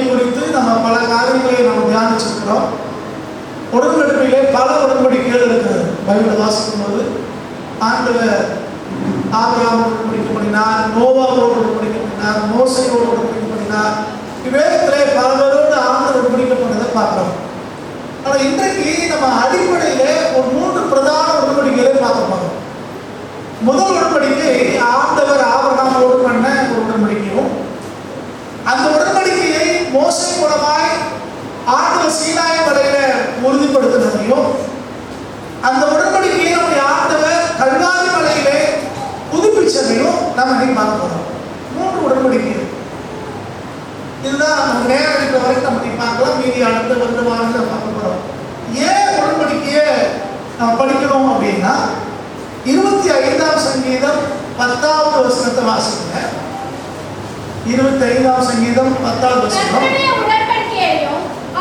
குறித்து நம்ம பல காரியங்களை நம்ம தியானிச்சிருக்கிறோம். உடன்படிக்கையிலே பல உடன்படிக்கைகள் இருக்கிறது. பைபிளை வாசிக்கும் போது ஆண்டவர் ஆபிரகாமோடு உடன்படிக்கை பண்ணினார், நோவாவோடு உடன்படிக்கை பண்ணினார், மோசேயோடு உடன்படிக்கை பண்ணினார். இவ்வேதத்திலே பலரோடு ஆண்டவர் உடன்படிக்கை பண்ணதை பார்க்கிறோம். ஆனால் இன்றைக்கு நம்ம அடிப்படையிலே ஒரு 3 பிரதான உடன்படிக்கைகளை பார்க்க போகிறோம். முதல் உடன்படிக்கை ஆண்டவர் ஆபிரகாமோடு பண்ண ஒரு உடன்படிக்கையும், அந்த உடன்படிக்கையை மோசே மூலமாய் ஆண்டவர் சீனாய் மலையில உறுதிப்படுத்தினதையும், அந்த உடன்படிக்கையை நம்முடைய ஆண்டவர் கல்வாரி மலையிலே புதுப்பிச்சதையும் நம்ம இன்னைக்கு பார்க்க போறோம். 3 உடன்படிக்கை. இதுதான் நம்ம நேரம் இருக்கிற வரைக்கும் நம்ம இன்னைக்கு பார்க்கலாம். மீதி அடுத்த வந்து வாரத்தில் பார்க்க போறோம். ஏன் உடன்படிக்கையை நம்ம படிக்கணும் அப்படின்னா, 25ஆம் சங்கீதம் 10வது வசனத்தை வாசிங்க. 25ஆம் சங்கீதம் 10வது வசனம்.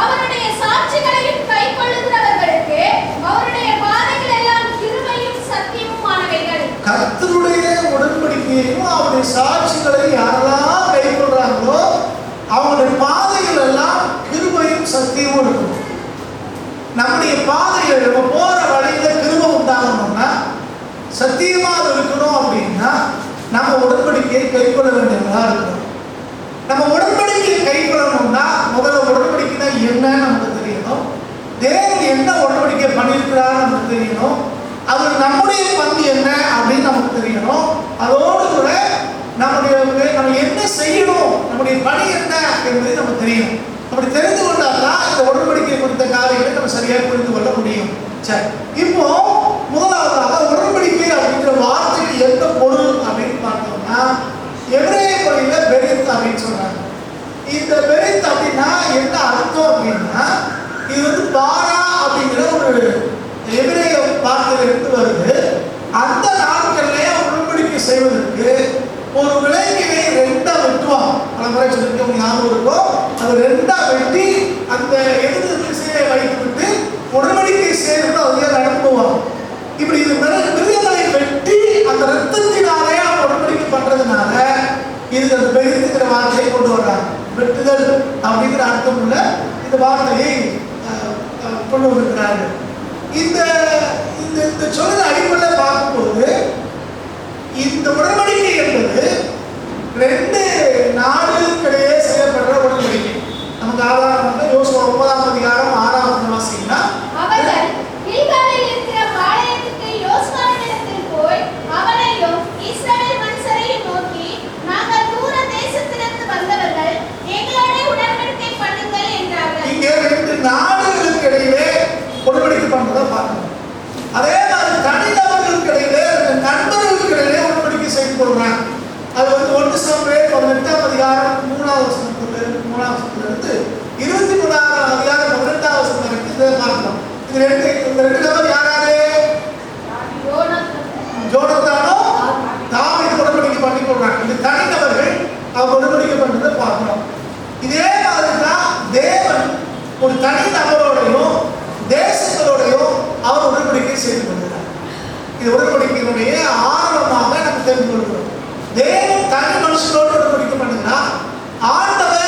அவருடைய சாட்சிகளையும் கைக்கொள்ளுகிறவர்களுக்கு அவருடைய பாதைகள் எல்லாம் கிருபையும் சத்தியமுமானவைகள். கர்த்தருடைய உடன்படிக்கையையும் அவருடைய சாட்சிகளை யாரெல்லாம் கைக்கொள்றாங்களோ அவங்களுடைய பாதைகள் எல்லாம் கிருபையும் சத்தியமும் இருக்கும். நம்முடைய பாதைகள் நம்ம போற வழியில கிருபை உண்டாகணும்னா, சத்தியமா அது இருக்கணும் அப்படின்னா நம்ம உடன்படிக்கையை கைக்கொள்ள வேண்டியதா இருக்கணும். நம்ம உடன்படிக்கையை கைக்கொள்ளணும்னா முதல்ல உடன்படிக்கைனா என்னன்னு நமக்கு தெரியணும். தேவன் என்ன உடன்படிக்கை பண்ணியிருக்கிறாரு நமக்கு தெரியணும். அது நம்முடைய பங்கு என்ன அப்படின்னு நமக்கு தெரியணும். அதோடு கூட நம்ம என்ன செய்யணும், நம்முடைய பணி என்ன என்பதை நமக்கு தெரியணும். அப்படி தெரிந்து கொண்டால்தான் இந்த உடன்படிக்கை குறித்த காரியங்களை நம்ம சரியாக புரிந்து கொள்ள முடியும். சரி, இப்போ முதலாவதாக உடன்படிக்கை அப்படிங்கிற வார்த்தைக்கு எந்த பொருள் அப்படின்னு பார்த்தோம்னா, எபிரேய மொழியில பெரித் அப்படின்னு சொல்றாங்க. இந்த பெரித் அப்படின்னா என்ன அர்த்தம் அப்படின்னா, இது வந்து பாரா அப்படிங்கிற ஒரு எபிரேய வார்த்தையிலிருந்து வருது. அந்த நாட்கள்லயே உடன்படிக்கை செய்வதற்கு ஒரு விலங்கினை 2ஆ வெட்டுவாங்க. பல முறை சொல்லிட்டு ஞாபகம் இருக்கும். அது 2ஆ வெட்டி அந்த எதிர்த்து திசையை வைத்து விட்டு உடன்படிக்கை செய்து அதில் நடத்துவாங்க. இப்படி இது மிருகங்களை வெட்டி அந்த ரத்தத்தினாலே அவங்க உடன்படிக்கை பண்றதுனால இது அந்த பெரித்துக்கிற வார்த்தையை கொண்டு வர்றாங்க. வெட்டுதல் அப்படிங்கிற அர்த்தம் உள்ள இந்த வார்த்தையை கொண்டு வந்திருக்கிறார்கள். இந்த இந்த சொல்ல அடிப்படையில் பார்க்கும்போது இந்த உடன்படிக்கை என்பது 2 நாடுகளுக்கிடையே செய்யப்படுற உடன்படிக்கை. நமக்கு ஆதாரம் யோசுவா 9ஆம் அதிகாரம் 6ஆம் வசனம் வாசிங்கன்னா, அவர்கள் கில்காலில் இருக்கிற பாளையத்துக்கு யோசுவாவினிடத்தில் போய் அவனையும் இஸ்ரவேல் மனுஷரையும் நோக்கி, நாங்கள் தூர தேசத்திலிருந்து வந்தவர்கள், எங்களோட உடன்படிக்கை பண்ணுங்கள் என்றார்கள். இங்கே 2 நாடுகளுக்கு இடையிலே உடன்படிக்கை பண்றதை பார்க்கணும். அதே மாதிரி தனிநபர்களுக்கு இடையிலே, நண்பர்களுக்கு இடையிலே உடன்படிக்கை செய்து கொள்றாங்க. அது வந்து 1 சாமுவேல் 18ஆம் அதிகாரம் 3ஆம் வசனத்திலிருந்து 23ஆம் அதிகாரம் 18ஆம் வசனம் வரைக்கும் இதை பார்க்கலாம். இந்த ரெண்டு நபர் யாராரு? ஜோனத்தானும் தாவீது உடன்படிக்கை பண்ணி கொள்றாங்க. இந்த தனிநபர்கள் அவங்க உடன்படிக்கை பண்றதை பார்க்கணும். இதே மாதிரி தான் தேவன் ஒரு தனி நபரோடையும் தேசங்களோடையும் அவர் உடன்படிக்கை செய்து கொள்கிறார். இது உடன்படிக்கையினுடைய ஆரம்பமாக நம்ம தெரிந்து கொள்கிறோம். தேவன் தனி மனுஷனோடு உடன்படிக்கை பண்ணுகிறார். ஆண்டவர்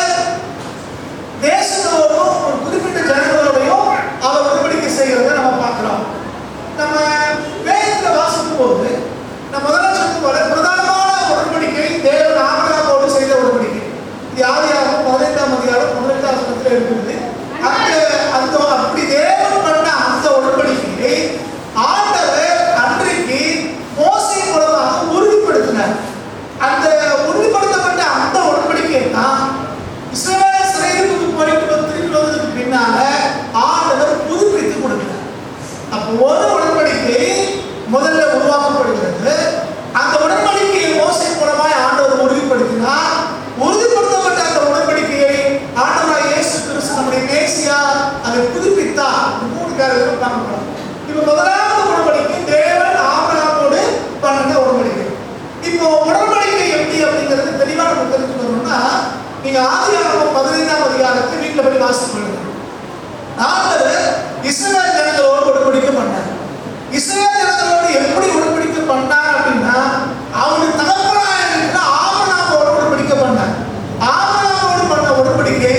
தேசங்களோடும் ஒரு குறிப்பிட்ட ஜனங்களோடையும் அவர் உடன்படிக்கை செய்கிறத நம்ம பார்க்கிறோம். நம்ம வேதத்தில் வாசிக்கும் போது நம்ம முதல்ல சொல்லும் போல பிரதானமான உடன்படிக்கை தேவன் ஆபிரகாமோடு செய்த உடன்படிக்கை. இது ஆதியாகமம் 15ஆம் அதிகாரம் 18ஆம் வசனத்தில் இருக்குது. அந்த அப்படி தேவன் பண்ண அந்த உடன்படிக்கையை ஆண்டவர் அன்றைக்கு மோசே மூலமாக உறுதிப்படுத்தினார். அந்த உறுதிப்படுத்தப்பட்ட அந்த உடன்படிக்கை தான் இஸ்ரவேல் சிறைக்கு போயிட்டு திரும்பி வந்ததுக்கு பின்னால ஆண்டவர் புதுப்பித்து கொடுக்கிறார். அப்போ ஒரு உடன்படிக்கை முதல்ல உருவாக்கப்படுகிறது. அந்த உடன்படிக்கையை மோசே மூலமாய் ஆண்டவர் உறுதிப்படுத்தினார். உறுதிப்படுத்தப்பட்ட அந்த உடன்படிக்கையை ஆண்டவராய் இயேசு கிறிஸ்து நம்முடைய மேசியா அதை புதுப்பித்தார். 3 காரியங்கள் பார்க்கணும். இப்போ முதலாவது உடன்படிக்கை தேவன் ஆபிரகாமோடு பண்ணின உடன்படிக்கை. இப்போ உடன்படிக்கை எப்படி அப்படிங்கிறது தெளிவா நம்ம தெரிஞ்சுக்கணும்னா, நீங்க ஆதியாகமம் 15ஆம் அதிகாரத்தை வீட்டில் போய் வாசித்து கொள்ளுங்க. ஆண்டவர் இஸ்ரவேல் ஜனங்களோடு உடன்படிக்கை பண்ணார். இஸ்ரவேல் ஜனங்களோடு எப்படி உடன்படிக்கை பண்ணார் அப்படின்னா, அவனுடைய தகப்பனாக இருக்கிற ஆபிரகாமோடு உடன்படிக்கை பண்ணார். ஆபிரகாமோடு பண்ண உடன்படிக்கை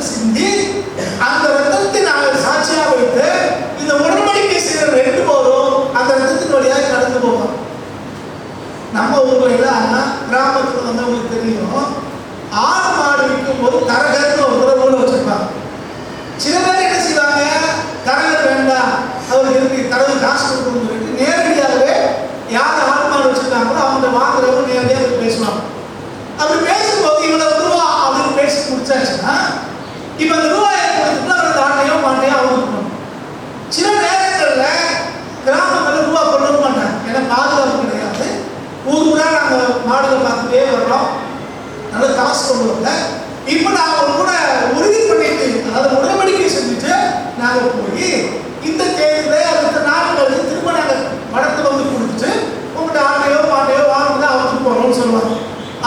ரத்தத்தை சிந்தி அந்த ரத்தத்தை நாங்கள் சாட்சியாக வைத்து இந்த உடன்படிக்கை செய்கிற 2 பேரும் அந்த ரத்தத்தின் வழியாக கடந்து போவோம். நம்ம ஊர்ல எல்லாம் கிராமத்துல வந்து உங்களுக்கு தெரியும், ஆடு மாடு விற்கும் போது தரகர்னு ஒரு ஊர்ல வச்சிருப்பாங்க. சில பேர் என்ன செய்வாங்க, தரகர் வேண்டாம், அவருக்கு இருக்கு தரகு காசு கொடுக்கணும்னு சொல்லிட்டு நேரடியாகவே யார் ஆடு மாடு வச்சிருக்காங்களோ அவங்க வாங்குறவங்க நேரடியாக பேசுவாங்க. அப்படி பேசும்போது இவ்வளவு ரூபா அப்படின்னு பேசி முடிச்சாச்சுன்னா இப்ப அந்த ரூபாயை கொடுத்துட்டு அந்த ஆட்டையோ மாட்டையோ அவங்க சில நேரங்கள்ல கிராமங்கள்ல ரூபா கொண்டு மாட்டாங்க, ஏன்னா பாதுகாப்பு கிடையாது. ஊரா நாங்க மாடுகளை பார்த்துட்டே வர்றோம், நல்ல காசு கொண்டு வரல. இப்ப நாங்க கூட உறுதி பண்ணிட்டு, அதாவது உடன்படிக்கை செஞ்சுட்டு நாங்க போய் இந்த தேதியில அடுத்த நாள் கழிச்சு திரும்ப நாங்க படத்தை வந்து கொடுத்துட்டு உங்கள்கிட்ட ஆட்டையோ மாட்டையோ வாங்க அவங்களுக்கு போறோம்னு சொல்லுவாங்க.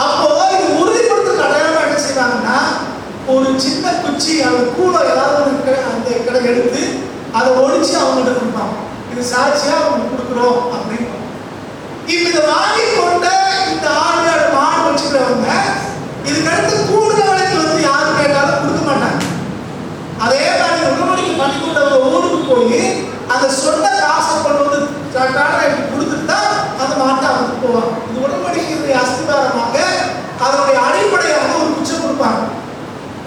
அப்போ இது உறுதிப்படுத்துற அடையாளமா என்ன செய்வாங்கன்னா, ஒரு சின்ன குச்சி அந்த கூடை ஏதாவது அந்த கடை எடுத்து அதை ஒடிச்சு அவங்கள்ட்ட கொடுப்பாங்க. இது சாட்சியா அவங்க கொடுக்குறோம் அப்படின்னு. இப்ப இதை வாங்கி கொண்ட இந்த ஆடு மாடு வச்சுக்கிறவங்க இதுக்கடுத்து கூடுதல் விலைக்கு வந்து யாரு கேட்டாலும் கொடுக்க மாட்டாங்க. அதே மாதிரி உடன்படிக்கை பண்ணி கொண்டவங்க ஊருக்கு போய் அந்த சொன்ன காசை கொண்டு வந்து கொடுத்துட்டு தான் அந்த மாட்டை அவங்க போவாங்க. இது உடன்படிக்கை அஸ்திவாரமாக அதனுடைய அடிப்படையாக ஒரு குச்சம் கொடுப்பாங்க.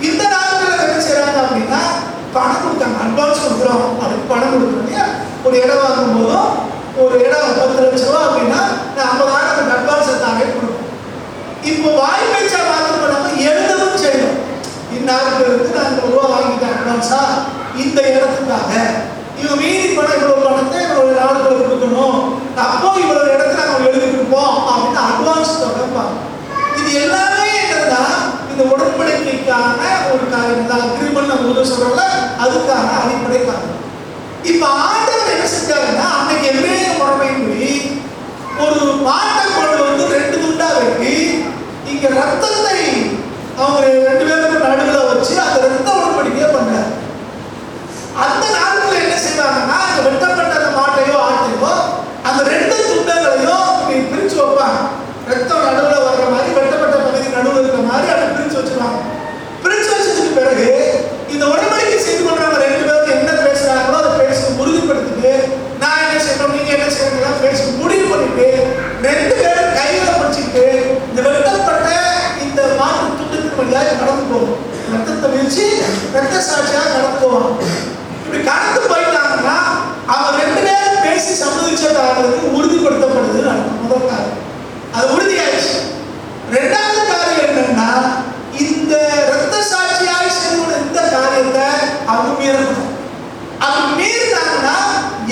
இந்த நாட்களில் என்ன செய்யறாங்க அப்படின்னா பணம் கொடுத்தாங்க, அட்வான்ஸ் கொடுக்குறோம் அப்படின்னு பணம் கொடுக்குறோம் இல்லையா. ஒரு இடம் வாங்கும் போதும் ஒரு இடம் 10 லட்சம் ரூபா அப்படின்னா 50,000 அட்வான்ஸ் தானே கொடுக்கும். இப்போ வாய் பேச்சா வாங்க நம்ம எழுதவும் செய்யணும். இந்நாளுக்கு இருந்து நான் இந்த ரூபா வாங்கிட்டேன் அட்வான்ஸா இந்த இடத்துக்காக, இவங்க மீதி பணம் இவ்வளவு பணத்தை இவ்வளவு நாளுக்குள்ள கொடுக்கணும், அப்போ இவ்வளவு இடத்துல நம்ம எழுதி கொடுப்போம் அப்படின்னு அட்வான்ஸ் தொடர்பாங்க. இது எல்லாமே என்னன்னா இந்த உடன்படிக்கைக்கான ஒரு காரியம் தான். அக்ரிமெண்ட் நம்ம சொல்றோம்ல, அதுக்கான அடிப்படை காரணம். இப்ப ஆண்டவர் என்ன செஞ்சாருன்னா, அன்னைக்கு எவ்வளவு முறைமையின்படி ஒரு மாட்டை கொண்டு வந்து 2 துண்டா வெட்டி இங்க ரத்தத்தை அவங்க 2 பேருக்கு நடுவுல வச்சு அந்த ரத்த உடன்படிக்கையை பண்றாரு. அந்த நாட்கள் என்ன செய்வாங்கன்னா, அந்த வெட்டப்பட்ட அந்த மாட்டையோ ஆட்டையோ அந்த 2 துண்டங்களையும் பிரிச்சு வைப்பாங்க. ரத்தம் நடுவுல வர்ற மாதிரி வெட்டப்பட்ட பகுதி நடுவுல இருக்கிற மாதிரி அதை பிரிச்சு வச்சிருவாங்க. பிரிச்சு வச்சதுக்கு பிறகு இந்த உடன்படிக்கை செய்து கொள்றவங்க 2 பேரும் என்ன பேசுறாங்களோ அதை பேசி உறுதிப்படுத்திட்டு, நான் என்ன செய்யணும் நீங்க என்ன செய்யணும் பேசி முடிவு பண்ணிட்டு 2 பேரும் கையில பிடிச்சிட்டு இந்த வெட்டப்பட்ட இந்த மாட்டு துண்டத்தின் வழியாக கடந்து போகும். ரத்தத்தை வீழ்ச்சி ரத்த சாட்சியாக கடந்து போவாங்க. இப்படி கடந்து போயிட்டாங்கன்னா அவங்க 2 பேரும் பேசி சம்மதிச்சதாகிறது உறுதிப்படுத்தப்படுது. முதல் காரியம் அது உறுதியாயிடுச்சு. 2வது காரியம் என்னன்னா, இந்த ரத்த சாட்சியாக செய்த இந்த காரியத்தை அவங்க மீறணும். அவங்க மீறினாங்கன்னா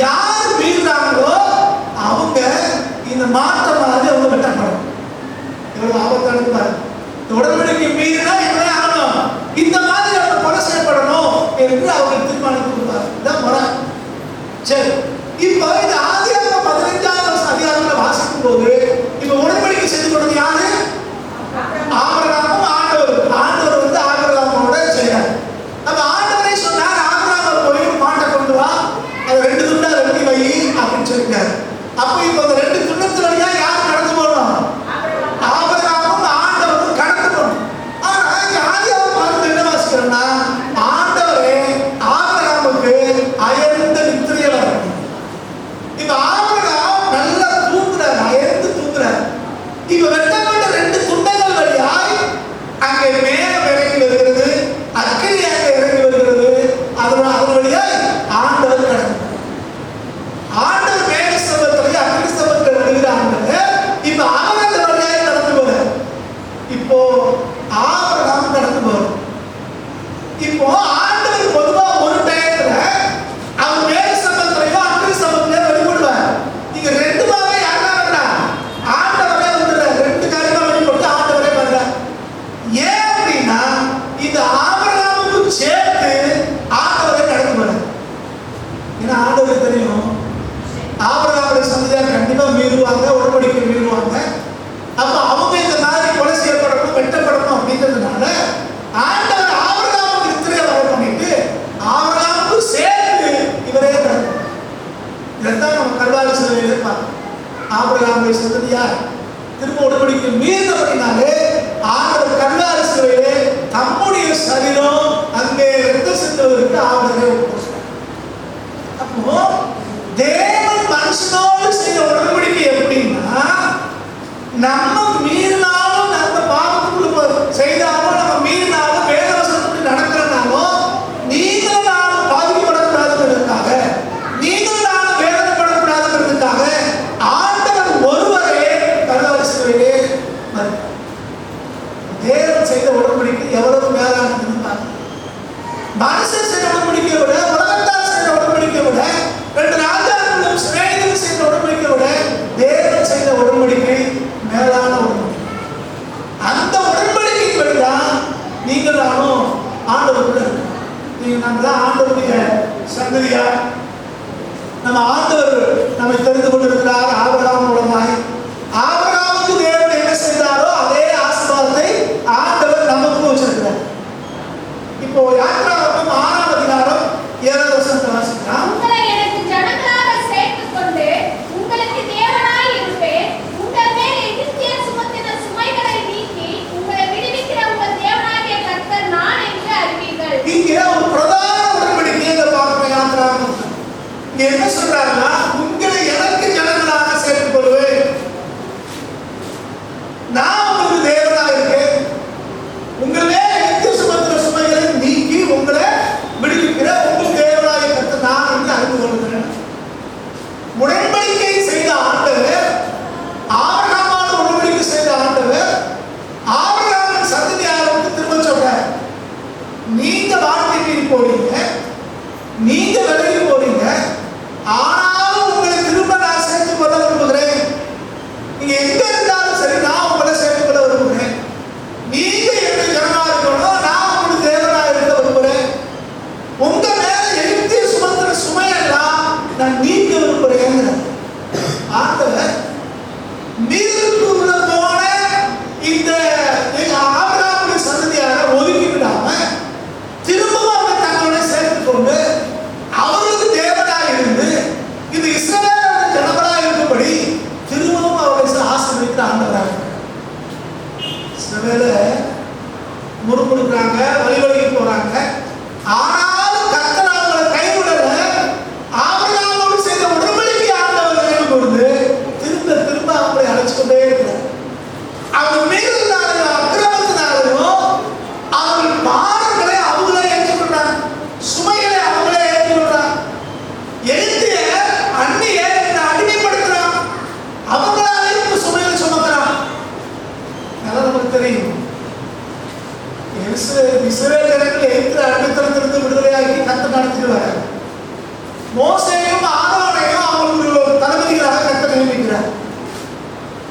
யார் மீறினாங்களோ அவங்க இந்த மாற்ற மாதிரி அவங்க வெட்டப்படும். இவ்வளவு ஆபத்தானது பாருங்க. உடன்படிக்கை மீறினா என்ன ஆகணும், இந்த மாதிரி அவங்க கொலை செய்யப்படணும் என்று அவங்க தீர்மானித்து கொடுப்பாங்க. இதான் முறை. சரி, இப்போ இந்த ஆதியாகமம் 15வது அதிகாரத்தில் வாசிக்கும் போது இப்ப உடன்படிக்கை செய்து கொண்டது யாரு? ஆபிரகாமும் ஆண்டவர். ஆண்டவர் வந்து ஆபிரகாமோட செய்யறாரு. நம்ம ஆண்டவரே சொன்னார், ஆபிரகாம் போய் மாட்டை கொண்டு வா, அதை 2 துண்டா வெட்டி வை அப்படின்னு சொல்லிட்டாரு. அப்ப இப்ப அந்த 2 துண்டத்துல வழியா யார் கடந்து போகணும்? ஆபிரகாமும் ஆண்டவரும் கடந்து போகணும். ஆனா இங்க ஆதியாகமம் என்ன வாசிக்கிறோம்னா, ஆண்டவரே ஆபிரகாமுக்கு அயர்ந்த நித்திரையை வரணும். இப்ப ஆபிரகாம் நல்லா தூங்குறாரு, அயர்ந்து தூங்குறாரு. இப்ப வெட்டப்பட்ட 2 துண்டங்கள் வழியாய் அங்கே மேகம் இறங்கி வருகிறது, அக்கினியாக இறங்கி வருகிறது. அதன் வழியாய் ஆண்டவர் கடந்து ஆண்டவர் மேக ஸ்தம்பத்திலேயே அக்னி ஸ்தம்பத்தில் வருகிற ஆண்டவர் இப்ப அவர் அந்த வழியாய் கடந்து போறார். இப்போ ஆபிரகாம் கடந்து போறார். இப்போ ஆண்டவர் பொதுவா ஒரு டயத்துல அவர் மேக ஸ்தம்பத்திலேயோ அக்னி ஸ்தம்பத்திலேயோ வெளிப்படுவார். நீங்க 2 யாரா வந்தா ஆண்டவரே வந்துடுறார். 2 காரியமா வெளிப்பட்டு ஆண்டவரே வர்றார். ஏன் அப்படின்னா இந்த ஆபிரகாமுக்கு சேர்த்து ஆண்டவரே கடந்து போறார். ஏன்னா ஆண்டவருக்கு தெரியும் ஆபிரகாமுடைய சந்ததியார் கண்டிப்பா மீறுவாங்க, உடன்படிக்கை மீறுவாங்க. அப்ப அவங்க இந்த மாதிரி கொலை செய்யப்படணும், வெட்டப்படணும் அப்படின்றதுனால ஆண்டவர் ஆபிரகாமுக்கு நித்திரையை வர பண்ணிட்டு ஆபிரகாமுக்கு சேர்த்து இவரே கடந்து. இதைத்தான் நம்ம கல்வாரி சிலுவையிலே பார்க்கணும். ஆபிரகாமுடைய சந்ததியார் திரும்ப உடன்படிக்கை மீறினபடினாலே ஆண்டவர் கல்வாரி சிலுவையிலே தம்முடைய சரீரம் அந்த மனுஷன் செய்த உடன்படிக்கையை விட, உலகத்தார் செய்த உடன்படிக்கையை விட, 2 ராஜாக்களும் சிநேகிதரும் செய்த உடன்படிக்கையை விட தேவன் செய்த உடன்படிக்கை மேலான உடன்படிக்கை. அந்த உடன்படிக்கைப்படிதான் நீங்கள் நானும் ஆண்டவருக்குள்ள இருக்கோம். நீங்க நம்மளாம் ஆண்டவருடைய சந்ததியா. நம்ம ஆண்டவர் நம்மை தெரிந்து கொண்டிருக்கிறார். ஆபிரகாம் மூலமாய் ஆபிரகாமுக்கு தேவன் என்ன செய்தாரோ அதே ஆசீர்வாதத்தை ஆண்டவர் நமக்கு வச்சிருக்கிறார். இப்போ யாத்திராகமம் 6ஆம் அதிகாரம் 7ஆம் வசனத்தை வாசிக்கலாம். உங்களை எனக்கு ஜனங்களாக சேர்த்துக் கொண்டு உங்களுக்கு தேவனாய் இருப்பேன். உங்கள் மேல் எகிப்திய சுமத்தின சுமைகளை நீக்கி உங்களை விடுவிக்கிற உங்கள் தேவனாகிய கர்த்தர் நான் என்று அறிவீர்கள். இங்கே ஒரு பிரதான உடன்படிக்கையை பார்க்கிறோம். யாத்திராகமம் இங்க என்ன சொல்றாருன்னா, உங்களை எனக்கு ஜனங்களாக சேர்த்துக் கொள்வேன், நான் உங்களுக்கு தேவனா இருக்கேன், உங்களே எகிப்திய சுமத்தின சுமைகளை நீக்கி உங்களை விடுவிக்கிற உங்கள் தேவனாகிய கர்த்தர் நான் என்று அறிந்து கொள்கிறேன். உடன்படிக்கை செய்த ஆண்டவர், ஆபிரகாமோடு உடன்படிக்கை செய்த ஆண்டவர் ஆபிரகாமின் சந்ததியாருக்கு திரும்ப சொல்றார், நீங்க வாழ்க்கைக்கு போறீங்க, நீங்க விலகி போறீங்க, ஆனாலும் உங்களை திரும்ப நான் சேர்த்துக் கொள்ள விரும்புகிறேன். நீங்க எங்க இருந்தாலும் சரி, நான் உங்களை சேர்த்துக் கொள்ள விரும்புகிறேன். நீங்க எனக்கு ஜனமா இருக்கணும், நான் உங்களுக்கு தேவனா இருக்க விரும்புகிறேன். உங்க மேல எகிப்திய சுமத்திர சுமையெல்லாம் நான் நீக்க விரும்புகிறேன். ஆண்டவர் நீருக்குள்ள போன இந்த ஆபிரகாமுடைய சந்ததியாரை ஒதுக்கி விடாம திரும்பவும் அவரை தங்களோட சேர்த்துக் கொண்டு அவர்களுக்கு தேவனாக இருந்து இது இஸ்ரவேலோட ஜனங்களாக இருக்கும்படி திரும்பவும் அவரை ஆசீர்வதிக்கிற ஆண்டவராக. இஸ்ரவேல முறுமுறுக்கிறாங்க, வழிவழிக்கு போறாங்க, ஆனாலும் கர்த்தர் அவங்களை கைவிடல. ஆபிரகாமோடு செய்த உடன்படிக்கை ஆண்டவர் நினைவு கூர்ந்து திரும்ப திரும்ப அவங்களை அழைச்சு கொண்டே இருக்கிறார். அவங்க மீறினாலும் அக்கிரமத்தினாலும் அவர்கள் பாரங்களை அவங்களே ஏற்றுக்கொண்டாங்க, சுமைகளை அவங்களே ஏற்றுக்கொண்டாங்க. எழுத்திய அந்நிய அடிமைப்படுத்துறான், அவங்களாலே இந்த சுமைகளை சுமக்கிறான். அதெல்லாம் நமக்கு தெரியும். இஸ்ரவேல் ஜனங்கள் எகிப்து அடிமைத்தனத்திலிருந்து விடுதலையாக்கி கர்த்தர் நடத்திட்டு வராங்க. மோசேயும் ஆரோனையும் அவங்களுக்கு ஒரு தளபதிகளாக கர்த்தர் நியமிக்கிறார்.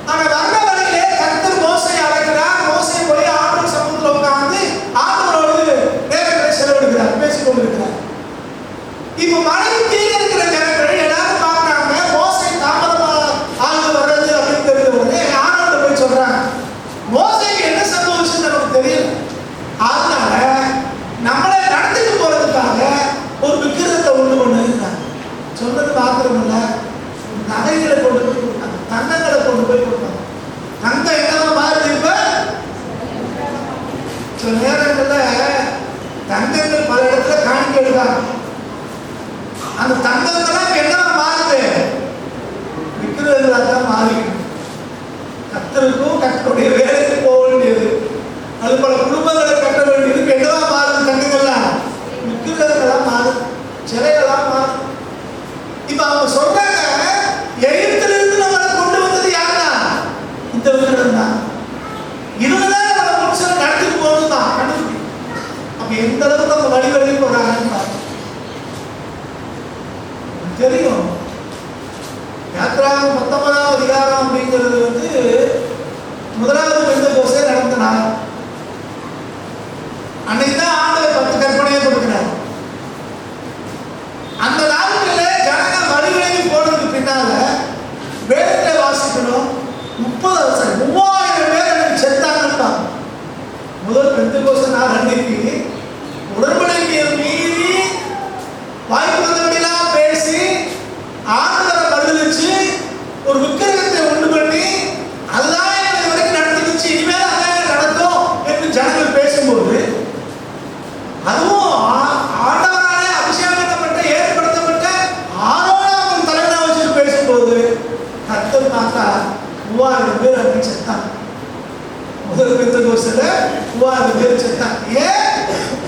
ஆனா வர்ற வழியிலே கர்த்தர் மோசேயை அழைக்கிறார். மோசே போய் ஆண்டவர் சமூகத்தில் உட்கார்ந்து ஆண்டவரோடு நேரங்களை செலவிடுகிறார், பேசிக் கொண்டிருக்கிறார். இப்ப மழைக்கு கீழே இருக்கிற ஜனங்கள் எல்லாரும் பார்க்கறாங்க, மோசே தாமதமாக ஆண்டு வர்றது அப்படின்னு தெரிஞ்ச உடனே ஆண்டவர் போய் சொல்றாங்க. மோசேக்கு என்ன சம்பவிச்சுன்னு நமக்கு தெரியல. அதனால நம்மளை நடத்திட்டு போறதுக்காக ஒரு விக்கிரகத்தை உண்டு கொண்டு இருந்தாங்க. சொன்னது மாத்திரம் இல்ல, நகைகளை கொண்டு போய் கொடுத்தாங்க, தங்கங்களை கொண்டு போய் கொடுத்தாங்க. தங்கம் என்னவா மாறுது? இப்ப சில நேரங்கள்ல தங்கங்கள் பல இடத்துல காணிக்க எடுக்காங்க. அந்த தங்கங்கள்லாம் என்னவா மாறுது? விக்கிரகங்களாக தான் மாறிக்கணும். கர்த்தருக்கும் கர்த்தருடைய வேலைக்கு போக வேண்டியது, அது பல குடும்பங்களை கட்ட வேண்டியது என்னவா மாறுது? தங்கங்கள்லாம் விக்கிரகங்களா மாறுது, சிலைகளா மாறுது. இப்ப அவங்க சொல்றாங்க, எகிப்திலிருந்து நம்மளை கொண்டு வந்தது யாருன்னா இந்த விக்கிரகம் தான். இதுதான் நம்ம மனுஷனை நடத்திட்டு போகணும் தான் கண்டுபிடி. அப்ப எந்த அளவுக்கு அவங்க வழி போறாங்கன்னு பாருங்க. தெரியும். யாத்திராகமம் 19ஆம் அதிகாரம் அப்படிங்கிறது முதலாவது பெந்தெகோஸ்தே நடந்த நாள். அன்னைக்கு தான் ஆண்டவர் 10 கற்பனையை கொடுக்கிறார். அந்த நாட்களிலே ஜனங்கள் வழிவிலகி போனதுக்கு பின்னால வேதத்தை வாசிக்கணும். 30,000 பேர் எனக்கு செத்தாங்கன்னு முதல் பெந்தெகோஸ்தே நாள் அன்னைக்கு உடன்படிக்கையை மீறி வாய்ப்பு வந்தபடியெல்லாம் பேசி ஆண்டவரை பதிலிச்சு ஒரு விக்கிரகத்தை உண்டு பண்ணி அதுதான் எங்களை வரைக்கும் நடந்துச்சு, இனிமேல் அதான் நடக்கும் என்று ஜனங்கள் பேசும்போது, அதுவும் ஆண்டவராலே அபிஷேகப்பட்ட ஏற்படுத்தப்பட்ட ஆரோன அவங்க தலைவனை வச்சு பேசும்போது கர்த்தர் பார்த்தா 3000 பேர் அப்படின்னு செத்தாங்க. முதல் பெந்தெகோஸ்தேல 3000 பேர் செத்தாங்க. ஏன்?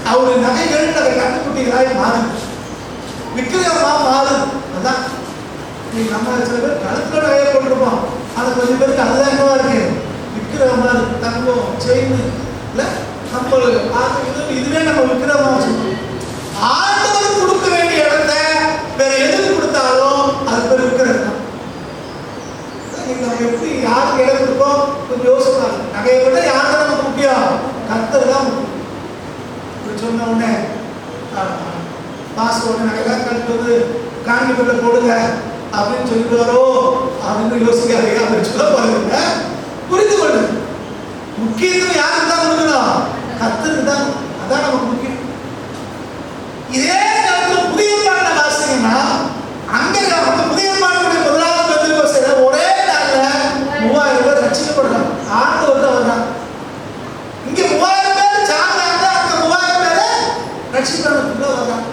அவருடைய நகைகள் அதை கட்டுக்குட்டிகளாய் மாறுது, விக்கிரகமா மாறுது. அதான் நம்ம சில பேர் கழுத்துல நகையை போட்டிருப்போம், அது கொஞ்சம் பேருக்கு அதுதான் என்னவா இருக்கு? விக்கிரகமா இருக்கு. தங்கம், செயின், இல்ல கம்பல், இதுவே நம்ம விக்கிரகமா வச்சுக்கணும். பாஸ்போர்ட் நகைலாம் கட்டு வந்து காணிக்கப்பட்ட போடுங்க அப்படின்னு சொல்லிடுவாரோ அப்படின்னு யோசிக்காதீங்க. அப்படின்னு சொல்ல பாருங்க. புரிந்து கொள்ளுங்க. முக்கியத்துவம் யாருக்கு தான் கொடுக்கணும்? கர்த்தருக்கு தான். அதான் நமக்கு முக்கியம். இதே நேரத்தில் புதிய பாடல வாசிங்கன்னா அங்கே நம்ம புதிய பாடலுடைய முதலாவது பெந்தெகோஸ்தே ஒரே நாள்ல 3000 பேர் ரட்சிக்கப்படுறாங்க. ஆண்டவர் வர்றாங்க. இங்க 3000 பேர் சாந்தாங்க, அங்க 3000 பேர் ரட்சிக்கப்படுறதுக்குள்ள வர்றாங்க.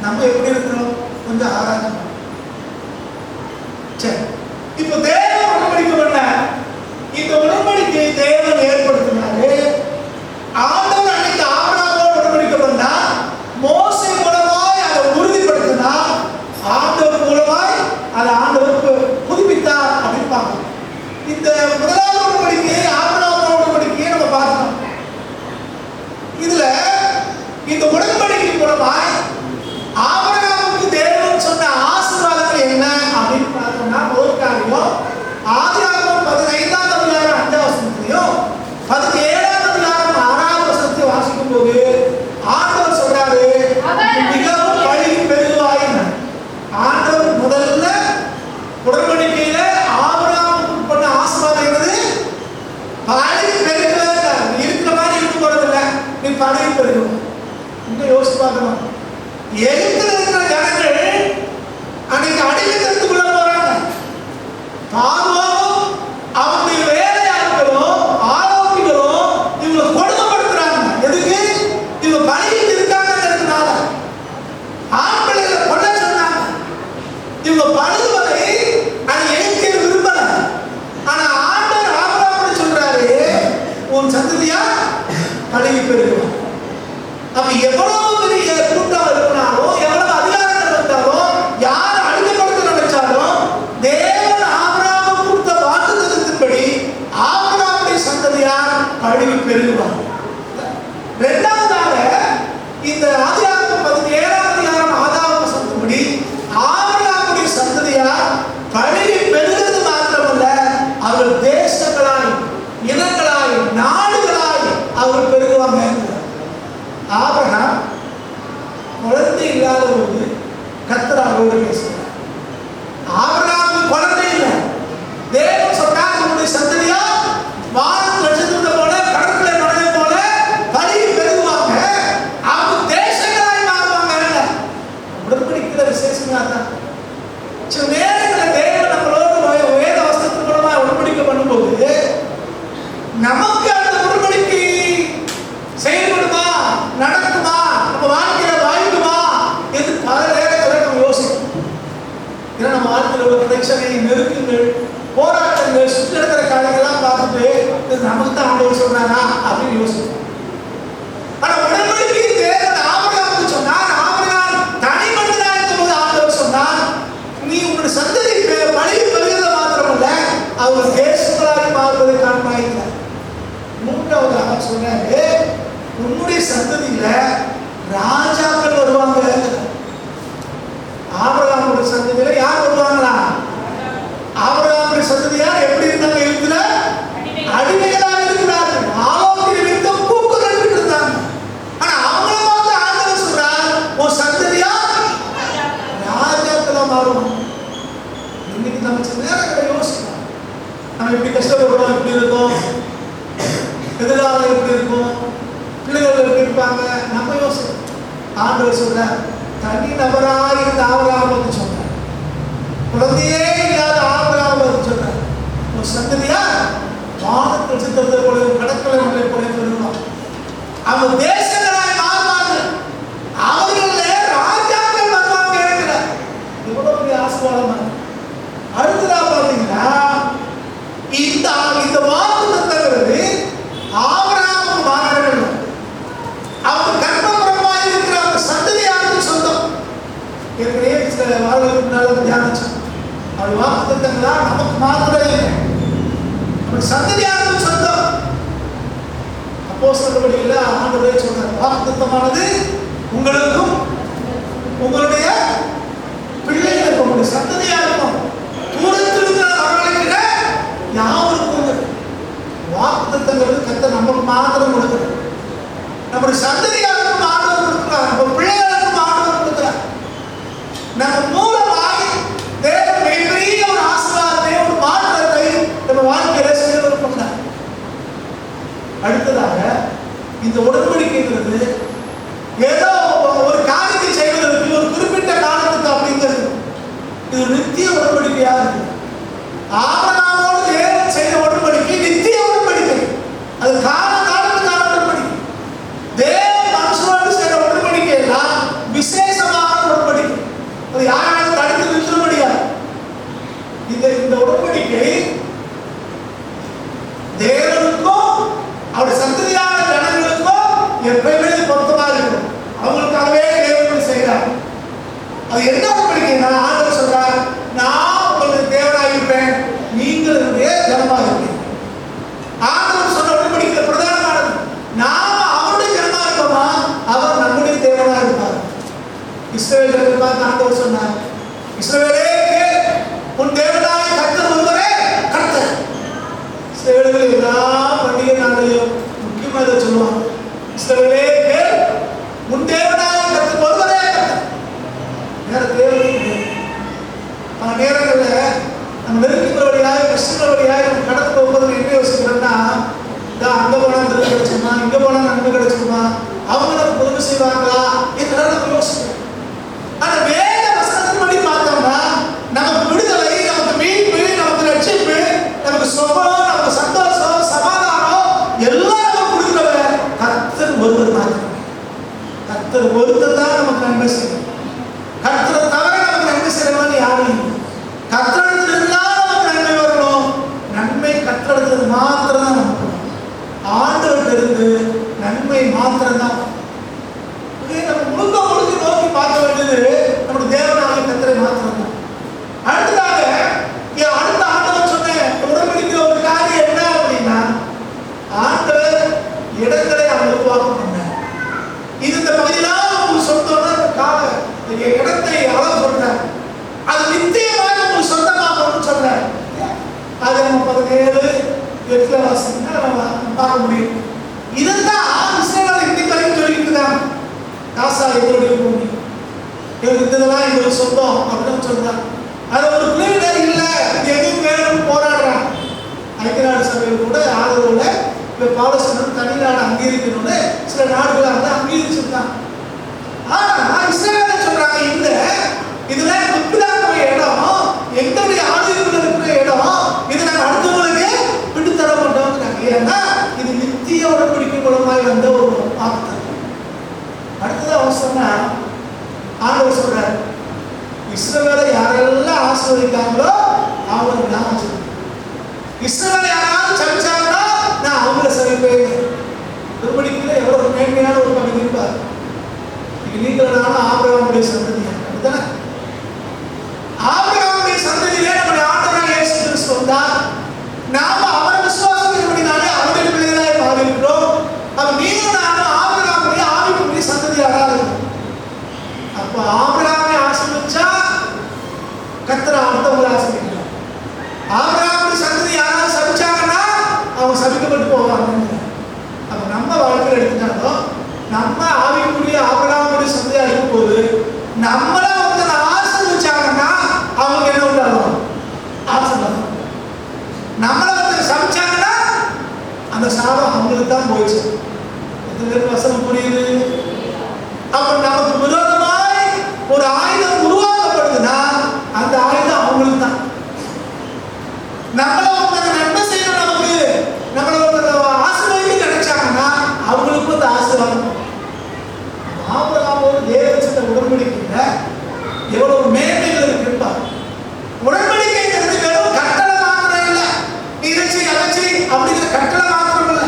நம்ம எப்படி இருக்கிறோம்? கொஞ்சம் ஆராய்ச்சி. சரி, இப்போ தேவன் உடன்படிக்கை பண்ண இந்த உடன்படிக்கை தேவன் ஏற்படுத்தினாரு. ஆண்டவர் அன்னைக்கு ஆபிரகாமோடு உடன்படிக்கை பண்ணா, மோசே மூலமாய் அதை உறுதிப்படுத்தினா, ஆண்டவர் மூலமாய் அதை ஆண்டவருக்கு புதுப்பித்தார் அப்படின்னு பார்க்கணும். இந்த முதலாவது உடன்படிக்கையை ஆபிரகாமோடு உடன்படிக்கையை நம்ம பார்க்கணும். இதுல இந்த உடன்படிக்கை மூலமாய் ஆபிரகாமுக்கு தேவன் சொன்ன ஆசீர்வாதங்கள் என்ன அப்படின்னு பார்த்தோம்னா, முதல் காரியம் ஆதியாகமம் 15ஆம் அதிகாரம் 5ஆம் வசனத்திலையும் 17ஆம் அதிகாரம் 6ஆம் வசனத்தையும் வாசிக்கும் போது ஆண்டவர் சொல்றாரு, மிகவும் பழுகி பெருகுவாயின்னு. ஆண்டவர் முதல்ல உடன்படிக்கையில ஆபிரகாமுக்கு பண்ண ஆசீர்வாதம் என்னது? பழுகி பெருகுவாங்க. இருக்கிற மாதிரி இருக்க போறதில்லை, நீ பழுகி பெருகும். இன்னும் யோசிச்சு பார்க்கணும். எகிப்தில் இருக்கிற ஜனங்கள் அன்னைக்கு அடிமைத்தனத்துக்குள்ள போறாங்க. பார்வோனும் அவனுடைய வேலையாட்களும் ஆலோசகர்களும் இவங்க கொடுமைப்படுத்துறாங்க. எதுக்கு? இவங்க பணியில் இருக்காங்கிறதுனால. ஆண் பிள்ளைகளை கொல்ல சொன்னாங்க. இவங்க பழுவதை அது எகிப்தியர் விரும்பல. ஆனா ஆண்டவர் ஆபிரகாமுக்கு சொல்றாரு, உன் சந்ததியா பழுகி பெருகுவான். அப்ப எவ்வளவு பெரிய கூட்டம் இருந்தாலும், எவ்வளவு அதிகாரங்கள் இருந்தாலும், யார் அடிமைப்படுத்த நினைச்சாலும், தேவன் ஆபிரகாமுக்கு கொடுத்த வாக்குத்தத்தத்தின்படி ஆபிரகாமுடைய சந்ததியார் பழுகி பெருகுவார். இரண்டாவதாக இந்த ஆதியாகமம் 17ஆம் அதிகாரம் 6ஆம் வசனத்தின்படி ஆபிரகாமுடைய சந்ததியார் பழுகி பெருகிறது மாத்திரமல்ல, அவர் தேசங்களாய், இனங்களாய், நாடுகளாய் அவர் பெருகுவாங்க. ஆபிரகாம் குழந்தை இல்லாத போது கர்த்தர் அவரோடு பேசுகிறார். ஆபிரகாமுக்கு குழந்தை இல்லை. தேவன் சொன்னார், உன்னுடைய சந்ததியா வானத்து நட்சத்திரத்தை போல, கடற்கரை மணலை போல பழுகி பெருகுவாங்க, அவங்க தேசங்களாய் மாறுவாங்க. உடன்படிக்கிற விசேஷங்களா தான். சில நேரங்களில் தேவன் நம்மளோட வேத வசனத்தின் மூலமா உடன்படிக்கை பண்ணும்போது நமக்கு அந்த உடன்படிக்கை செயல்படுமா, நடக்குமா, நம்ம வாழ்க்கையில வாய்க்குமா என்று பல நேரங்களில் நம்ம யோசிக்கணும். ஏன்னா நம்ம வாழ்க்கையில் உள்ள பிரச்சனை, நெருக்கங்கள், போராட்டங்கள், சுற்றி நடக்கிற காரியங்கள்லாம் பார்த்துட்டு இது நமக்கு தான் ஆண்டவர் சொல்றாரா அப்படின்னு யோசிக்கணும். ஆனா உடன்படிக்கை தேவன் ஆபிரகாமுக்கு சொன்னார். ஆபிரகாம் தனி மனிதனா இருக்கும்போது ஆண்டவர் சொன்னார், நீ உன்னுடைய சந்ததி பழுகி பெறுகிறது மாத்திரமல்ல, அவர் தேசங்களாய் மாறுவதை காண்பாய்கிறார். மூன்றாவது அவர் சொன்னாரு, உன்னுடைய சந்ததியில ராஜாக்கள் வருவாங்க. ஆபிரகாமுடைய சந்ததியில யார் வருவாங்களா? ஆபிரகாமுடைய சந்ததியார் எப்படி இருந்தாங்க? எழுத்துல அடிமைகளாக இருக்கிறார்கள். ஆலோசனை நிமித்தம் கூக்குரல் இருந்தாங்க. ஆனா அவங்கள பார்த்து ஆண்டவர் சொல்றார், உன் சந்ததியா ராஜாக்களா மாறும். இன்னைக்கு நம்ம சில நேரங்களை யோசிக்கலாம். நம்ம எப்படி கஷ்டப்படுறோம், எப்படி இருக்கோம், எதிராக எப்படி இருக்கும், பிள்ளைகள் எப்படி இருப்பாங்க, நம்ம யோசிக்கணும். ஆண்டவர் சொல்ற தனி நபராக இருந்த ஆபிரகாமுக்கு சொன்னார், குழந்தையே இல்லாத ஆபிரகாமுக்கு சொன்னார், ஒரு சந்ததியா வானத்து நட்சத்திரத்தை போல, கடற்கரை மலை போல பெருகுவாங்க. அவங்க தேசங்களாய் மாறுவார்கள், அவர்களே ராஜாக்கள் வருவாங்க. எவ்வளவு பெரிய ஆசீர்வாதம். அடுத்ததா பாத்தீங்கன்னா இந்த வாக்குத்தத்தங்கிறது ஆபிரகாமுக்கு மாறவில்லை. அவங்க கர்ப்பபுரமாய் இருக்கிற அந்த சந்ததியாருக்கு சொந்தம். ஏற்கனவே சில வாரங்களுக்கு முன்னால தியானிச்சோம். அது வாக்குத்தத்தங்களா நமக்கு மாத்திரம் இல்லை, நம்ம சந்ததியாருக்கு சொந்தம். அப்போஸ்தலர்களில் ஆண்டவரே சொன்னார், வாக்குத்தத்தமானது உங்களுக்கும் உங்களுடைய பிள்ளைகளுக்கும் உங்களுடைய சந்ததியாருக்கும் தூரத்திலிருந்து வரவழைக்கிற யாவருக்கும். வாக்குத்தத்தங்கிறது கர்த்தர் நமக்கு மாத்திரம் கொடுக்கிறது, நம்முடைய சந்ததியாருக்கும் ஆண்டவர் கொடுக்கிறார், நம்ம பிள்ளைகளுக்கும் இஸ்ரவேலர்களை பார்த்து ஆண்டவர் சொன்னார், இஸ்ரவேலே கேள், உன் தேவனாகிய கர்த்தர் ஒருவரே கர்த்தர். இஸ்ரவேலர்கள் எல்லா பண்டிகை நாளையும் முக்கியமா இதை சொல்லுவாங்க, இஸ்ரவேலே கேள், உன் தேவனாகிய கர்த்தர் ஒருவரே கர்த்தர். வேற தேவனே கிடையாது. பல நேரங்களில் நம்ம நெருக்கிற வழியாக கஷ்டங்கள் வழியாக நம்ம கடந்து போகும்போது என்ன யோசிக்கிறோம்னா, அங்க போனா நன்மை கிடைச்சிருமா, இங்க போனா நன்மை கிடைச்சிருமா, அவங்க நமக்கு உதவி செய்வாங்களா என்றெல்லாம் நம்ம யோசிக்கிறோம். ஆனா வேத வசனத்தின்படி பார்த்தோம்னா நமக்கு விடுதலை, நமக்கு மீட்பு, நமக்கு ரட்சிப்பு, நமக்கு சுகம், நமக்கு சந்தோஷம், சமாதானம் எல்லாம் நமக்கு கொடுக்கிறவர் கர்த்தர் ஒருவர் மாத்திரம். கர்த்தர் ஒருத்தர் தான் நமக்கு நன்மை செய்யும். கர்த்தரை தவிர நமக்கு நன்மை செய்யறவங்க யாரும் இல்லை. கர்த்தரிடத்தில் இருந்தால் நமக்கு நன்மை வரணும். நன்மை கர்த்தரிடத்தில் மாத்திரம் தான் நமக்கு வரும். ஆண்டவர்கிட்ட இருந்து நன்மை மாத்திரம் தான். நம்ம முழுக்க நோக்கி பார்க்க வேண்டியது நம்முடைய தேவனாகிய கர்த்தரை மாத்திரம் தான். அடுத்ததாக அடுத்த ஆண்டவர் சொன்ன உடன்படிக்கிற ஒரு காரியம் என்ன அப்படின்னா, ஆண்டவர் இடங்களை அவங்களுக்கு வாக்கு பண்ணார். இது இந்த பகுதியெல்லாம் உங்களுக்கு சொந்தம்னா கால இடத்தை அளவு சொல்றார். அது நித்தியமாக உங்களுக்கு சொந்தமாகணும்னு சொல்றார். அது நம்ம 17:8 வாசிங்கன்னா நம்ம பார்க்க முடியும். இதுதான் இஸ்ரவேல் இன்னைக்கு வரைக்கும் சொல்லிட்டு இருக்காங்க. காசா எங்களுடைய பூமி, இதெல்லாம் எங்களுக்கு சொந்தம் அப்படின்னு சொல்றாங்க. அது ஒரு பிரிவினர் இல்லை, எதுவும் வேணும்னு போராடுறாங்க. ஐக்கிய நாடு சபையில் கூட ஆதரவுல இப்போ பாலஸ்தீனம் தனி நாடு அங்கீகரிக்கணும்னு சில நாடுகள் வந்து அங்கீகரிச்சிருக்காங்க. ஆனா இஸ்ரவேலை சொல்றாங்க, இந்த இதுல முப்பிதாக்குற இடம், எங்களுடைய ஆளுநர்கள் இருக்கிற இடம், இது நாங்கள் அடுத்தவங்களுக்கு விட்டு தர மாட்டோம். ஏன்னா இது நித்திய உடன்படிக்கை மூலமாய் வந்த ஒரு வாக்கு. அடுத்ததான் அவர் சொன்னா, ஆண்டவர் சொல்றாரு, இஸ்ரவேலை யாரெல்லாம் ஆசீர்வதிக்காங்களோ அவங்க நான் ஆசீர்வதிப்பேன். இஸ்ரவேலை யாராவது சபிச்சாங்கன்னா நான் அவங்கள சபிப்பேன். உடன்படிக்கையில எவ்வளவு மேன்மையான ஒரு பகுதி இருப்பார். நீங்களான ஆபிரகாமுடைய சந்ததியா, அப்படித்தானே? ஆபிரகாமுடைய சந்ததியிலே நம்முடைய ஆண்டவராகிய இயேசு கிறிஸ்து வந்தார். நாம அவரை விசுவாசிக்கிறபடினாலே அவருடைய பிள்ளைகளாய் மாறி இருக்கிறோம். அப்ப நீங்க நானும் ஆபிரகாமுடைய ஆவிக்குரிய சந்ததியாக இருக்கும். அப்ப ஆபிரகாமை ஆசீர்வதிச்சா கர்த்தர் அடுத்தவங்களை ஆசீர்வதிக்கிறார். ஆபிரகாமுடைய சந்ததி யாராவது சபிச்சாங்கன்னா அவங்க சபிக்கப்பட்டு போவாங்க. அப்ப நம்ம வாழ்க்கையில் எடுத்துட்டாலும் நம்ம ஆவிக்குரிய ஆபிரகாமுடைய சந்ததியா இருக்கும் போது நம்மள ஒருத்தர் ஆசீர்வதிச்சாங்கன்னா அவங்க என்ன உண்டாகும்? ஆசீர்வாதம். நம்மள ஒருத்தர் சபிச்சாங்கன்னா அந்த சாபம் அவங்களுக்கு தான் போயிடுச்சு. எத்தனை வசனம் புரியுது? அப்ப நமக்கு விரோதமாய் ஒரு ஆயுதம் உருவாக்கப்படுதுன்னா அந்த ஆயுதம் அவங்களுக்கு தான். நம்மள ஒருத்தர் நன்மை செய்யணும், நமக்கு நம்மள ஒருத்தர் ஆசீர்வாதம் கிடைச்சாங்கன்னா அவங்களுக்கும் அந்த ஆசீர்வாதம். ஆபிரகாமோடு தேவச்சத்தை உடன்படிக்கையில எவ்வளவு மேன்மைகள் இருக்குப்பா. உடன்படிக்கைங்கிறது வெறும் கட்டளை மாத்திரம் இல்லை, இதை செய் அதை செய் அப்படிங்கிற கட்டளை மாத்திரம் இல்லை.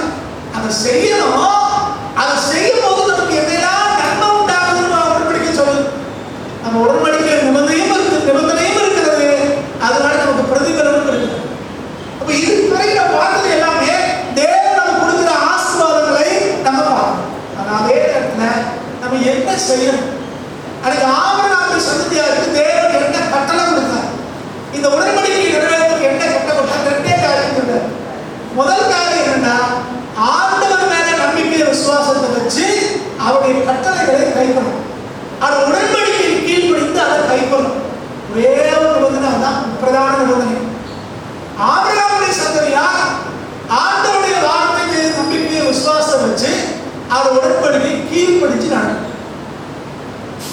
அதை செய்யணும். அதை செய்யும் போது நமக்கு எதையெல்லாம் நன்மை உண்டாகுதுன்னு உடன்படிக்கை சொல்லுது. நம்ம உடன்படிக்கை நிபந்தனையும் இருக்கிறது, அதனால நமக்கு பிரதிபலனும் இருக்குது. அப்ப இதுவரை நம்ம பார்த்தது எல்லாமே தேவன் நமக்கு கொடுக்கிற ஆசீர்வாதங்களை நம்ம பார்க்கணும். ஆனா அதே நேரத்துல நம்ம என்ன செய்யணும்? அதுக்கு ஆபிரகாமுடைய சந்ததியாருக்கு தேவன் என்ன கட்டளை கொடுத்தார்? இந்த உடன்படிக்கை நிறைவேற்ற என்ன கட்டளை கொடுத்தார்? ரெண்டே காரியம் சொல்றார். முதல் காரியம் என்னன்னா, ஆண்டவர் மேல நம்பிக்கை விசுவாசத்தை வச்சு அவருடைய கட்டளைகளை கைக்கொள்ளணும். அது உடன்படிக்கை கீழ்ப்படிந்து அதை கைக்கொள்ளணும். ஒரே ஒரு நிபந்தனை தான் பிரதான நிபந்தனை. ஆபிரகாமுடைய சந்ததியார் ஆண்டவருடைய வார்த்தை மீது நம்பிக்கையை விசுவாசம் வச்சு அவர் உடன்படிக்கை கீழ்ப்படிச்சு நடக்கும்.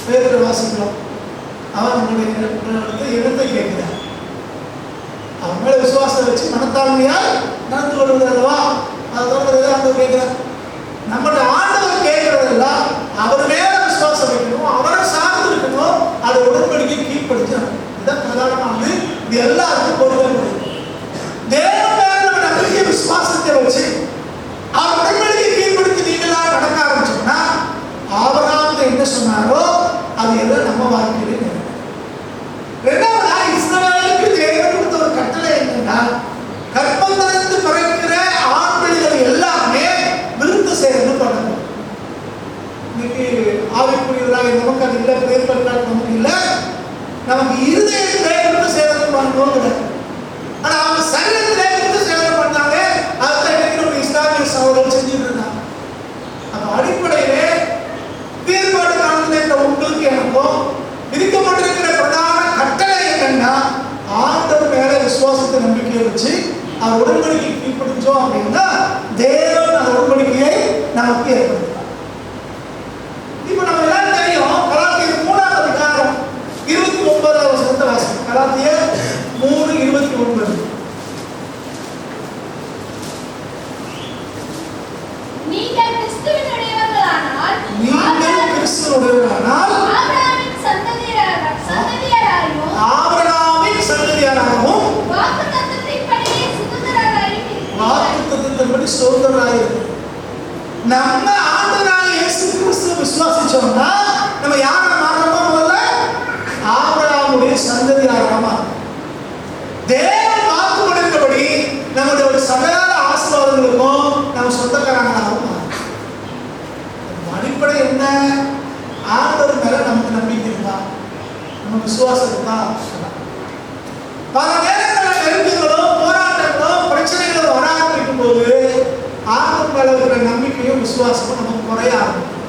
பேதுரு வாசிக்கிறோம், அவர் நம்முடைய இடத்தை கேட்கிறார். அவன் மேல விசுவாசம் வச்சு மனத்தாழ்மையால் நடந்து கொள்வது அல்லவா? அதை தொடர்ந்து ஆண்டவர் கேட்கிறார். நம்மளுடைய ஆண்டவர் கேட்கறதெல்லாம் அவர் மேல விசுவாசம் வைக்கணும், அவரை சார்ந்து இருக்கணும், அதை உடன்படிக்கை கீழ்ப்படிச்சு நடக்கும். இதுதான் பிரதானமானது. இது எல்லாருக்கும் பொருள். தேவன் மேல நம்ம நம்பிக்கை விசுவாசத்தை வச்சு அவர் உடன்படிக்கை கீழ்ப்படுத்தி நீங்களா நடக்க ஆரம்பிச்சோம்னா ஆபிரகாம் என்ன சொன்னாரோ அது எல்லாம் நம்ம வாழ்க்கையில நிறைவேறும். இரண்டாவதா இஸ்ரவேலுக்கு தேவன் கொடுத்த ஒரு கட்டளை என்னன்னா, கர்ப்பத்திலிருந்து பிறக்கிற ஆண் பிள்ளைகள் எல்லாமே விருத்த சேதனம் பண்ணணும். இன்னைக்கு ஆவிக்குரியவராக நமக்கு அது இல்லை, பேர் பெற்றால் நமக்கு இல்லை. நமக்கு இருதயத்திலே இருந்து சேதனம் பண்ணணுங்கிற. ஆனா அவங்க சரீரத்திலே இருந்து சேதனம் பண்ணாங்க. அதுதான் இன்னைக்கு நம்ம இஸ்லாமிய சகோதரர்கள் செஞ்சுட்டு இருந்தாங்க. அப்ப அடிப்படையிலே வேறுபாடு காணுகின்ற உங்களுக்கு எனக்கும் விதிக்கப்பட்டிருக்கிற பிரதான கட்டளை என்னன்னா, ஆண்டவர் மேல விசுவாசத்தை நம்பிக்கையை வச்சு அவர் உடன்படிக்கை கீழ்ப்படிச்சோம் அப்படின்னா தேவன் அந்த உடன்படிக்கையை நமக்கு ஏற்படுத்தும். இப்ப நம்ம எல்லாம் தெரியும், கலாத்தியர் 3ஆம் அதிகாரம் 29ஆம் வசனத்தை வாசிக்கும். கலாத்தியர் 3:29. நீங்கள் கிறிஸ்துவினுடையவர்களானால் ஆபிரகாமின் சந்ததியராகவும் வாக்குத்தத்தத்தின்படி சுதந்திரராயிருக்கிறீர்கள். நம்ம ஆண்டவராகிய இயேசு கிறிஸ்துவை விசுவாசிச்சோம்னா நம்ம யாரை மாறணுமோ? முதல்ல ஆபிரகாமுடைய சந்ததியாராமா. தேவன் வாக்கு கொடுத்தபடி நம்முடைய சகல ஆசீர்வாதங்களுக்கும் நம்ம சொந்தக்காரங்களாகவும் அடிப்படை என்ன? ஆண்டவர் மேல நமக்கு நம்பிக்கை இருக்கா, நம்ம விசுவாசம் இருக்கா? பல நேரங்களில் நெருக்கங்களோ போராட்டங்களோ பிரச்சனைகளோ வராமல் இருக்கும்போது ஆண்டவர் மேல இருக்கிற நம்பிக்கையும் விசுவாசமும் நமக்கு குறைய ஆரம்பிக்கும்.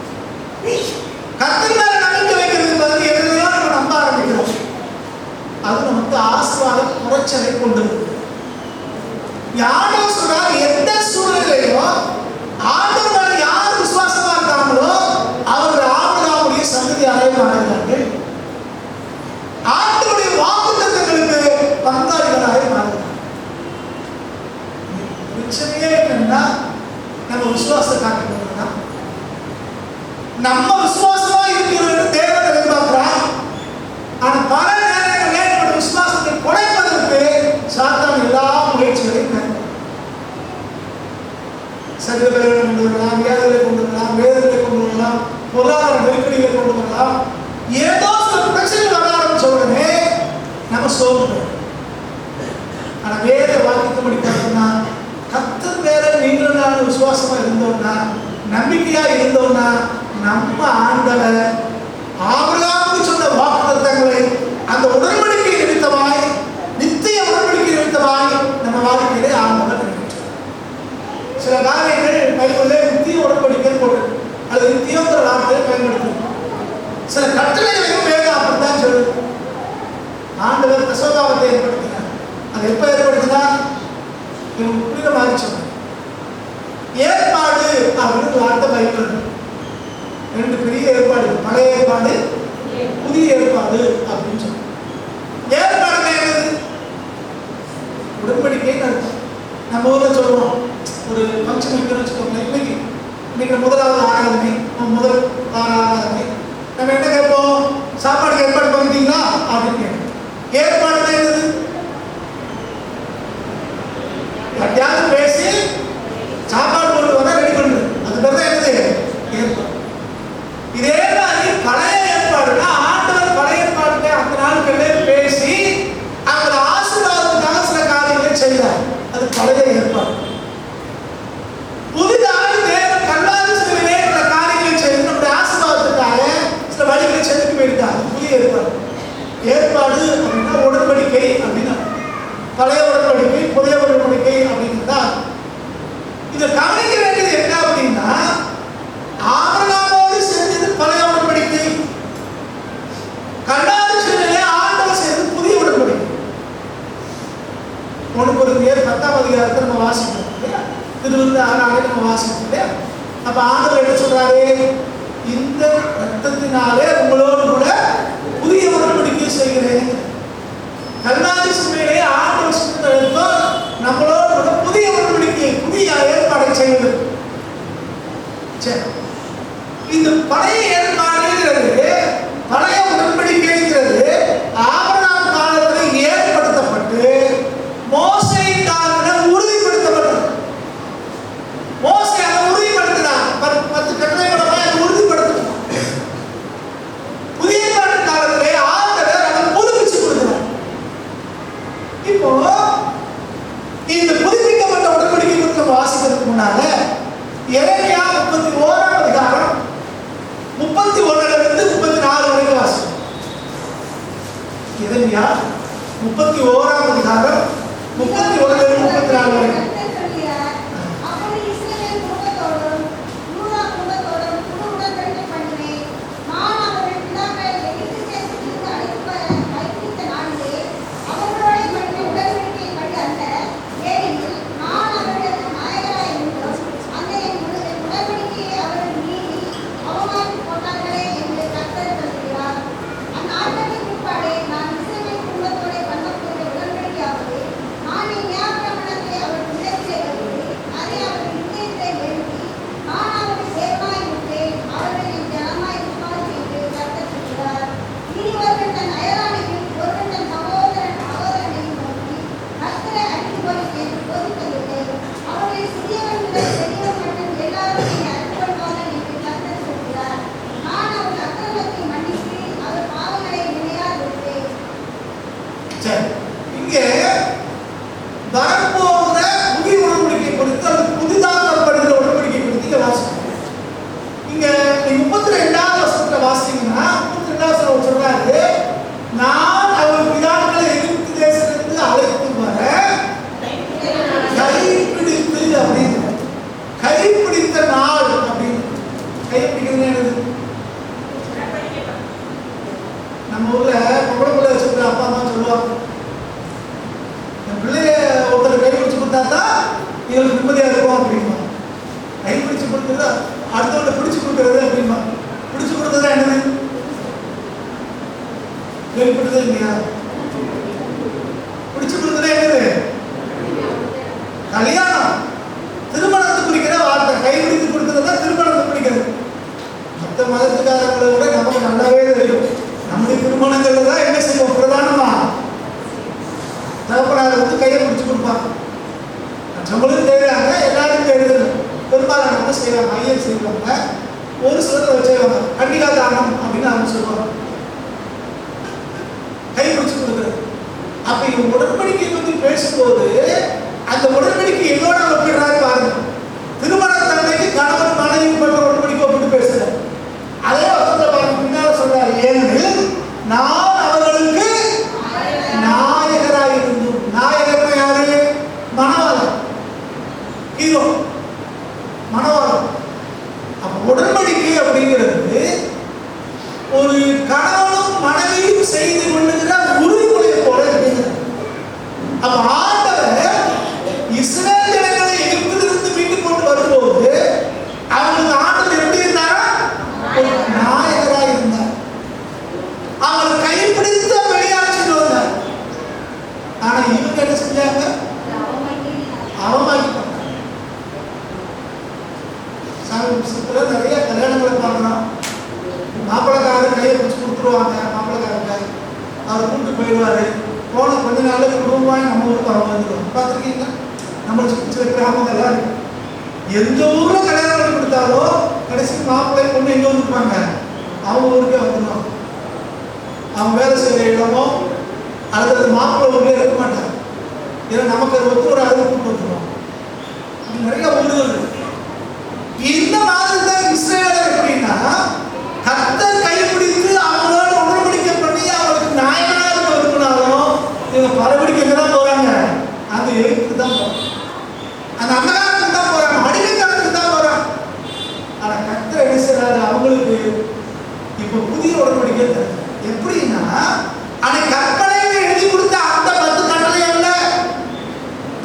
கர்த்தர் மேல நம்பிக்கை வைக்கிறது வந்து எதிரையோ நம்ம நம்ப ஆரம்பிக்கிறோம். அது நமக்கு ஆசீர்வாத குறைச்சலை கொண்டு வருது. யாரோ சொல்றாரு, எந்த சூழ்நிலையிலோ ஆண்டவர் மேல யார் விசுவாசமா இருக்காங்களோ அவர்கள் ஆபிரகாமுடைய சந்ததியாரை மாறுகிறார்கள். ஆண்டவருடைய வாக்குத்தத்தங்களுக்கு பங்காளிகளாக மாறுகிறார்கள். பிரச்சனையே என்னன்னா, நம்ம விசுவாசத்தை காட்டுறதுனா நம்ம விசுவாசமா இருக்கிறது தேவன் எதிர்பார்க்கிறார். ஆனா பல நேரங்களில் நம்முடைய விசுவாசத்தை குறைப்பதற்கு சாத்தான் எல்லா முயற்சிகளையும் மேற்கொள்ளும். சகோதரர்களை கொண்டு வரலாம், வியாதிகளை கொண்டு வரலாம், வேதத்தை கொண்டு வரலாம், பொருளாதார நெருக்கடிகளை கொண்டு வரலாம். ஏதோ சில பிரச்சனை வர ஆரம்பிச்ச உடனே நம்ம சோர்வு. ஆனா வேத வாக்கியத்தை பார்த்தோம்னா, கர்த்தர் மேல நீங்களும் நான் விசுவாசமா இருந்தோம்னா, நம்பிக்கையா இருந்தோம்னா, நம்ம ஆண்டவர் ஆபிரகாமுக்கு சொன்ன வாக்குத்தத்தங்களை அந்த உடன்படிக்கை நிமித்தமாய், நித்திய உடன்படிக்கை நிமித்தமாய் நம்ம வாழ்க்கையிலே ஆண்டவர் நிறைவேற்றுவார். சில காரியங்கள் பைபிள்ல நித்திய உடன்படிக்கை போட்டு அது நித்தியங்கிற வார்த்தையை பயன்படுத்தும். சில கட்டளைகளையும் வேதம் அப்படித்தான் சொல்லுது. ஆண்டவர் தசோபாவத்தை ஏற்படுத்தினார். அது எப்ப ஏற்படுத்தினார்? புரியுற மாதிரி சொன்னார். ஏற்பாடு அப்படின்னு வார்த்தை பைபிள் ரெண்டு பெரிய ஏற்பாடு, பழைய ஏற்பாடு, புதிய ஏற்பாடு அப்படின்னு சொன்னார். ஏற்பாடு என்னது? உடன்படிக்கை அர்த்தம். நம்ம ஊர்ல சொல்லுவோம், ஒரு ஃபங்க்ஷன் இருக்குன்னு வச்சுக்கோங்க. இன்னைக்கு முதலாவது ஆராதனை, முதல் ஆராதனை நம்ம என்ன கேட்போம்? சாப்பாடுக்கு ஏற்பாடு பண்ணிட்டீங்களா அப்படின்னு கேட்போம். ஏற்பாடு என்னது? யாரும் பேசி சாப்பாடு கொண்டு வர ரெடி பண்ணுறது, அது பேர் தான் என்னது? ஏற்பாடு. இதே மாதிரி பழைய ஏற்பாடுனா ஆண்டவர் பழைய ஏற்பாடுல அந்த நாட்களே பேசி அந்த ஆசீர்வாதத்துக்காக சில காரியங்களை செய்தார். அது பழைய ஏற்பாடு. புதிதாக தேவன் கல்வாரி சிலுவையிலே சில காரியங்களை செய்து நம்முடைய ஆசீர்வாதத்துக்காக சில வழிகளை செலுத்தி போயிருக்கார். புதிய ஏற்பாடு. ஏற்பாடு அப்படின்னா உடன்படிக்கை அப்படின்னா, பழைய உடன்படிக்கை புதிய உடன்படிக்கை அப்படின்னா இதை கவனிக்க வேண்டியது என்ன அப்படின்னா, ஆபிரகாமோடு செஞ்சது பழைய உடன்படிக்கை, கல்வாரி சிலுவையிலே ஆண்டவர் செய்தது புதிய உடன்படிக்கை. 1 கொரிந்தியர் 10ஆம் அதிகாரத்தை நம்ம வாசிப்போம் இல்லையா? திருவிழா ஆறாக நம்ம வாசிப்போம் இல்லையா? அப்ப ஆண்டவர் என்ன சொல்றாரு? இந்த ரத்தத்தினாலே உங்களோடு கூட புதிய உடன்படிக்கை செய்கிறேன். கல்வாரி சிலுவையிலே ஆண்டவர் செஞ்சதோ நம்மளோடு கூட புதிய உடன்படிக்கை, புதிய ஏற்பாடை செய்வது. சரி, இந்த பழைய ஏற்பாடுங்கிறது, பழைய உடன்படிக்கைங்கிறது ஆபிரகாம் காலத்தில் ஏற்படுத்தப்பட்டு மோசேயின் காலத்தில் உறுதிப்படுத்தப்பட்டது. மோசே அதை உறுதிப்படுத்தினார். 10 கட்டளைகளை உறுதிப்படுத்தினார். புதிய காலத்திலே ஆண்டவர் அதை புதுப்பிச்சு கொடுக்கிறார். இப்போ இந்த புதுப்பிக்கப்பட்ட உடன்படிக்கை குறித்து வாசிக்கிறதுக்கு முன்னால எரேமியா 31ஆம் அதிகாரம் 30 ஏசாயா 31ஆம் அதிகாரம் 31-34 வரை. இங்கே வரப்போகிற புதிய உடன்படிக்கை குறித்து அல்லது புதிதாக்கப்படுகிற உடன்படிக்கை குறித்து இங்க வாசிக்கணும். இங்க 32வது வசனத்துல வாசிங்கன்னா 32வது வசனம் சொல்றாரு, நான் அவர் பிதாக்களை எகிப்து தேசத்திலிருந்து அழைத்து வர கைப்பிடித்து அப்படின்னு, கைப்பிடித்த நாள் அப்படின்னு. கைப்பிடிக்கிறது என்னது? நம்ம ஊர்ல பொம்பளை பிள்ளை வச்சுக்கிற அப்பா அம்மா சொல்லுவாங்க, பிள்ளைய ஒருத்தர் கை பிடிச்சு கொடுத்தா தான் இவங்களுக்கு நிம்மதியா இருக்கும் அப்படிமா. கை பிடிச்சு கொடுக்குறதா அடுத்தவங்க பிடிச்சு கொடுக்கறது அப்படிமா. பிடிச்சு கொடுத்ததா என்னது? கேள்விப்பட்டதே இல்லையா? பிடிச்சு கொடுத்ததா என்னது? கல்யாணம், திருமணத்தை குறிக்கிற வார்த்தை. கை பிடித்து கொடுக்கறதா திருமணத்தை குறிக்கிறது. மற்ற மதத்துக்காரங்களை விட நமக்கு நல்லாவே தெரியும். நம்முடைய திருமணங்கள்ல தான் என்ன செய்வோம்? பிரதானமா தகப்பனார் வந்து கையை பிடிச்சு கொடுப்பாங்க. நம்மளும் செய்யறாங்க, எல்லாரும் செய்யறது. பெரும்பாலான செய்வாங்க, ஐயர் செய்வாங்க, ஒரு சிலர் செய்வாங்க. கண்டிகா தானம் அப்படின்னு அவங்க சொல்லுவாங்க, கை பிடிச்சு கொடுக்குறது. அப்ப இவங்க உடன்படிக்கை பத்தி பேசும்போது அந்த உடன்படிக்கை எதோட ஒப்பிடுறாரு பாருங்க. திருமண தன்மைக்கு கணவன் மனைவி பண்ற உடன்படிக்கை ஒப்பிட்டு பேசுறாரு. அதே வசனத்துல பாருங்க, பின்னால சொல்றாரு, ஏனெனில் நான் அவர்களுக்கு நாயகராக இருந்தோம். நாயகர் யாரு? மணவாளன், ஹீரோ, மணவாளன். அப்ப உடன்படிக்கை அப்படிங்கிறது ஒரு கணவனும் மனைவியும் செய்து கொள்ளுகிற உறுதிமொழியை போல இருக்கிறது. அப்ப ஆண்டவர் இஸ்ரவேல் ஜனங்களை எகிப்திலிருந்து மீட்டு கொண்டு வரும்போது அவங்களுக்கு ஆண்டவர் எப்படி இருந்தாரா? நாயகராக இருந்தார். அவங்களை கைப்பிடித்து வெளியாற்றிட்டு வந்தார். ஆனா இவங்க என்ன செஞ்சாங்க? அவமாக்கிட்டாங்க. சாமில நிறைய கல்யாணங்களை பார்க்கலாம். மாப்பிள்ளைக்காரர் கையை பிடிச்சு கொடுத்துருவாங்க. மாப்பிள்ளைக்காரங்க அவர் கூப்பிட்டு போயிடுவாரு. போன கொஞ்ச நாள் குடும்பமாய் நம்ம ஊருக்கு அவங்க வந்துடுவோம். பார்த்துருக்கீங்களா? நம்மளை சுற்றி சில கிராமங்கள்லாம் இருக்கு. எந்த ஊர்ல கல்யாணம் பண்ணி கொடுத்தாலும் கடைசி மாப்பிள்ளை பொண்ணு எங்க வந்துருப்பாங்க? அவங்க ஊருக்கே வந்துடுவாங்க. அவங்க வேலை செய்கிற இடமோ அல்லது மாப்பிள்ளை ஊர்ல இருக்க மாட்டாங்க. ஏன்னா நமக்கு அது ஒத்து ஒரு அளவு கூட்டு வந்துடுவோம். நிறைய ஊர்கள் இருக்கு. இந்த மாதிரி தான் இஸ்ரவேலர் எப்படின்னா, கர்த்தர் கைப்பிடித்து அவங்களோட உடன்படிக்கை பண்ணி அவங்களுக்கு நாயகனாக இருக்க விரும்பினாலும் இவங்க பரவடிக்கை தான் போறாங்க. அந்த எழுத்துக்கு தான் போறாங்க, அந்த அந்தகாரத்துக்கு தான் போறாங்க, அடிமைக்காரத்துக்கு தான் போறாங்க. ஆனா கர்த்தர் என்ன செய்யறாரு? அவங்களுக்கு இப்ப புதிய உடன்படிக்கை தருது. எப்படின்னா, அன்னைக்கு கற்பனையை எழுதி கொடுத்த அந்த 10 கட்டளை அல்ல,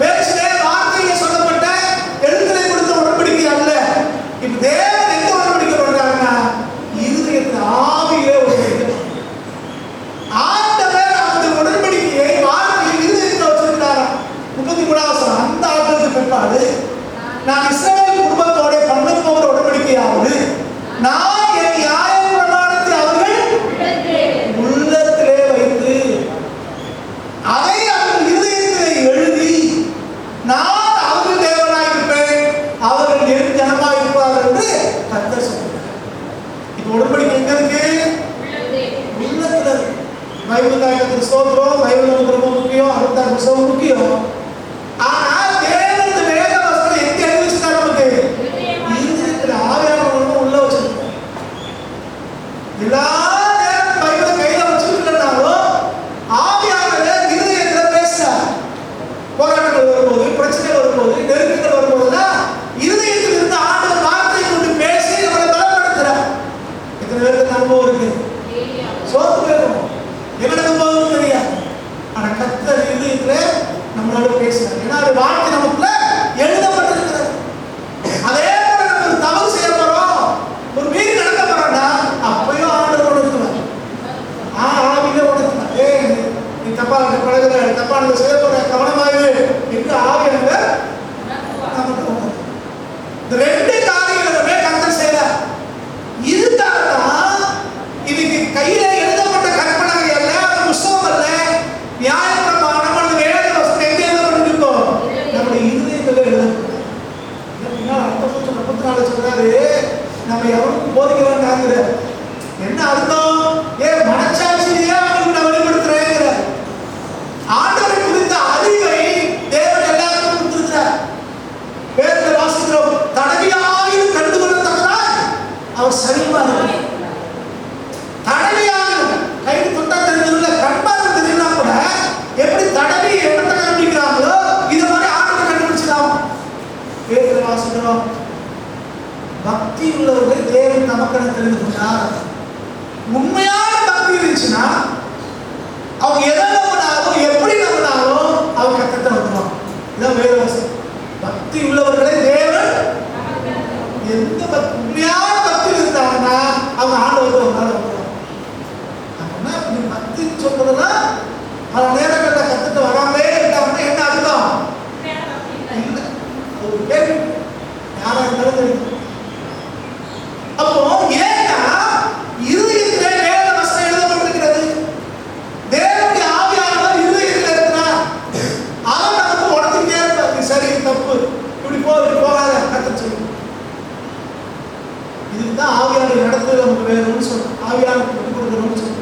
பேச்சிலே வார்த்தையில சொல்லப்பட்ட எழுத்திலே கொடுத்த உடன்படிக்கை அல்ல. இப்ப தேவன் எந்த உடன்படிக்கை பண்றாங்கன்னா, இருதயத்துல ஆவியிலே உடன்படிக்கை. ஆண்டவர் அந்த உடன்படிக்கையை வார்த்தையை இருதயத்துல வச்சிருக்கிறாராம். 33வது வசனம், அந்த ஆட்களுக்கு பிற்பாடு நான் இஸ்ரவேல் குடும்பத்தோட பண்ண போகிற உடன்படிக்கையாவது, நான் என் நியாய பிரமாணத்தை அவர்கள் உள்ளத்திலே வைத்து அதை அவர்கள் இருதயத்திலே எழுதி, நான் அவர்கள் தேவனாய் இருப்பேன், அவர்கள் என் ஜனமாய் இருப்பார்கள் என்று கர்த்தர் சொல்கிறார். இப்ப உடன்படிக்கை எங்க இருக்கு? உள்ளத்துல. பைபிளுக்காக கர்த்தர் ஸ்தோத்திரம். பைபிள் நமக்கு ரொம்ப முக்கியம், 66 புத்தகம் முக்கியம். ஆனா தேவன் இந்த வேத வசனம் எங்க எழுதி வச்சிருக்காரு? நமக்கு இருதயத்துல ஆவியானவர்கள் உள்ள வச்சிருக்காரு. எல்லா நேரம் பைபிளை கையில வச்சிருக்கனாலும் ஆவியானவர் இன்னைக்கு கையில எழுதப்பட்ட கற்பனை அல்ல, அது புஸ்தகம் அல்ல, நியாயப்பிரமாணம் அல்லது வேத வசனம் எங்க எழுதப்பட்டிருக்கோம்? நம்முடைய இருதயத்தில் எழுதப்படும். 34 சொல்றாரு, நம்ம எவனுக்கும் போதிக்க வேண்டாங்கிற. என்ன அர்த்தம்? மனச்சாட்சியிலேயே அவங்களுக்கு நான் வெளிப்படுத்துறேங்கிற. ஆண்டவரை குறித்த அறிவை தேவன் எல்லாருக்கும் கொடுத்திருக்கிறார். வேதத்தில் வாசிக்கிறோம், தடவியாயிலும் கண்டுகொள்ளத்தக்கதாய் அவர் சமீபமாக தடவியாயிலும் கைது தொட்டா தெரிஞ்சதுல கண்பார்வை தெரியும்னா கூட எப்படி தடவி இடத்தை கண்டுபிடிக்கிறாங்களோ இது மாதிரி ஆண்டவரை கண்டுபிடிச்சிடலாம். வேதத்தில் வாசிக்கிறோம், பக்தி உள்ளவர்களை தேவன் நமக்கென தெரிந்து கொண்டார். உண்மையான பக்தி இருந்துச்சுன்னா அவங்க எதை நம்பினாலும் எப்படி நம்பினாலும் அவங்க கத்தத்தை வந்துடும். இதான் வேதவாசம். பக்தி உள்ளவர்களை தேவன் எந்த உண்மையான பக்தி இருந்தாங்கன்னா அவங்க ஆண்டவருக்கு ஒரு நாள் வந்துடும். அப்படின்னா இப்படி பக்தி சொல்றதெல்லாம் பல நேரங்களில் கத்துட்டு வராமலே இருக்காங்கன்னா என்ன அர்த்தம்? இல்லை, ஒரு கேள்வி யாரா இருந்தாலும் தெரியும். அப்போ ஏன்னா இருதயத்திலே வேத வசனம் எழுதப்பட்டிருக்கிறது. தேவனுடைய ஆவியானவர் இருதயத்தில் இருக்கிறார். அவர் நமக்கு உணர்த்திட்டே இருப்பார், சரி தப்பு, இப்படி போகாத கத்த சொல்லு. இதுதான் ஆவியானவர் நடத்துறது நமக்கு வேணும்னு சொல்றோம். ஆவியானவர் விட்டு கொடுக்கணும்னு சொல்றோம்.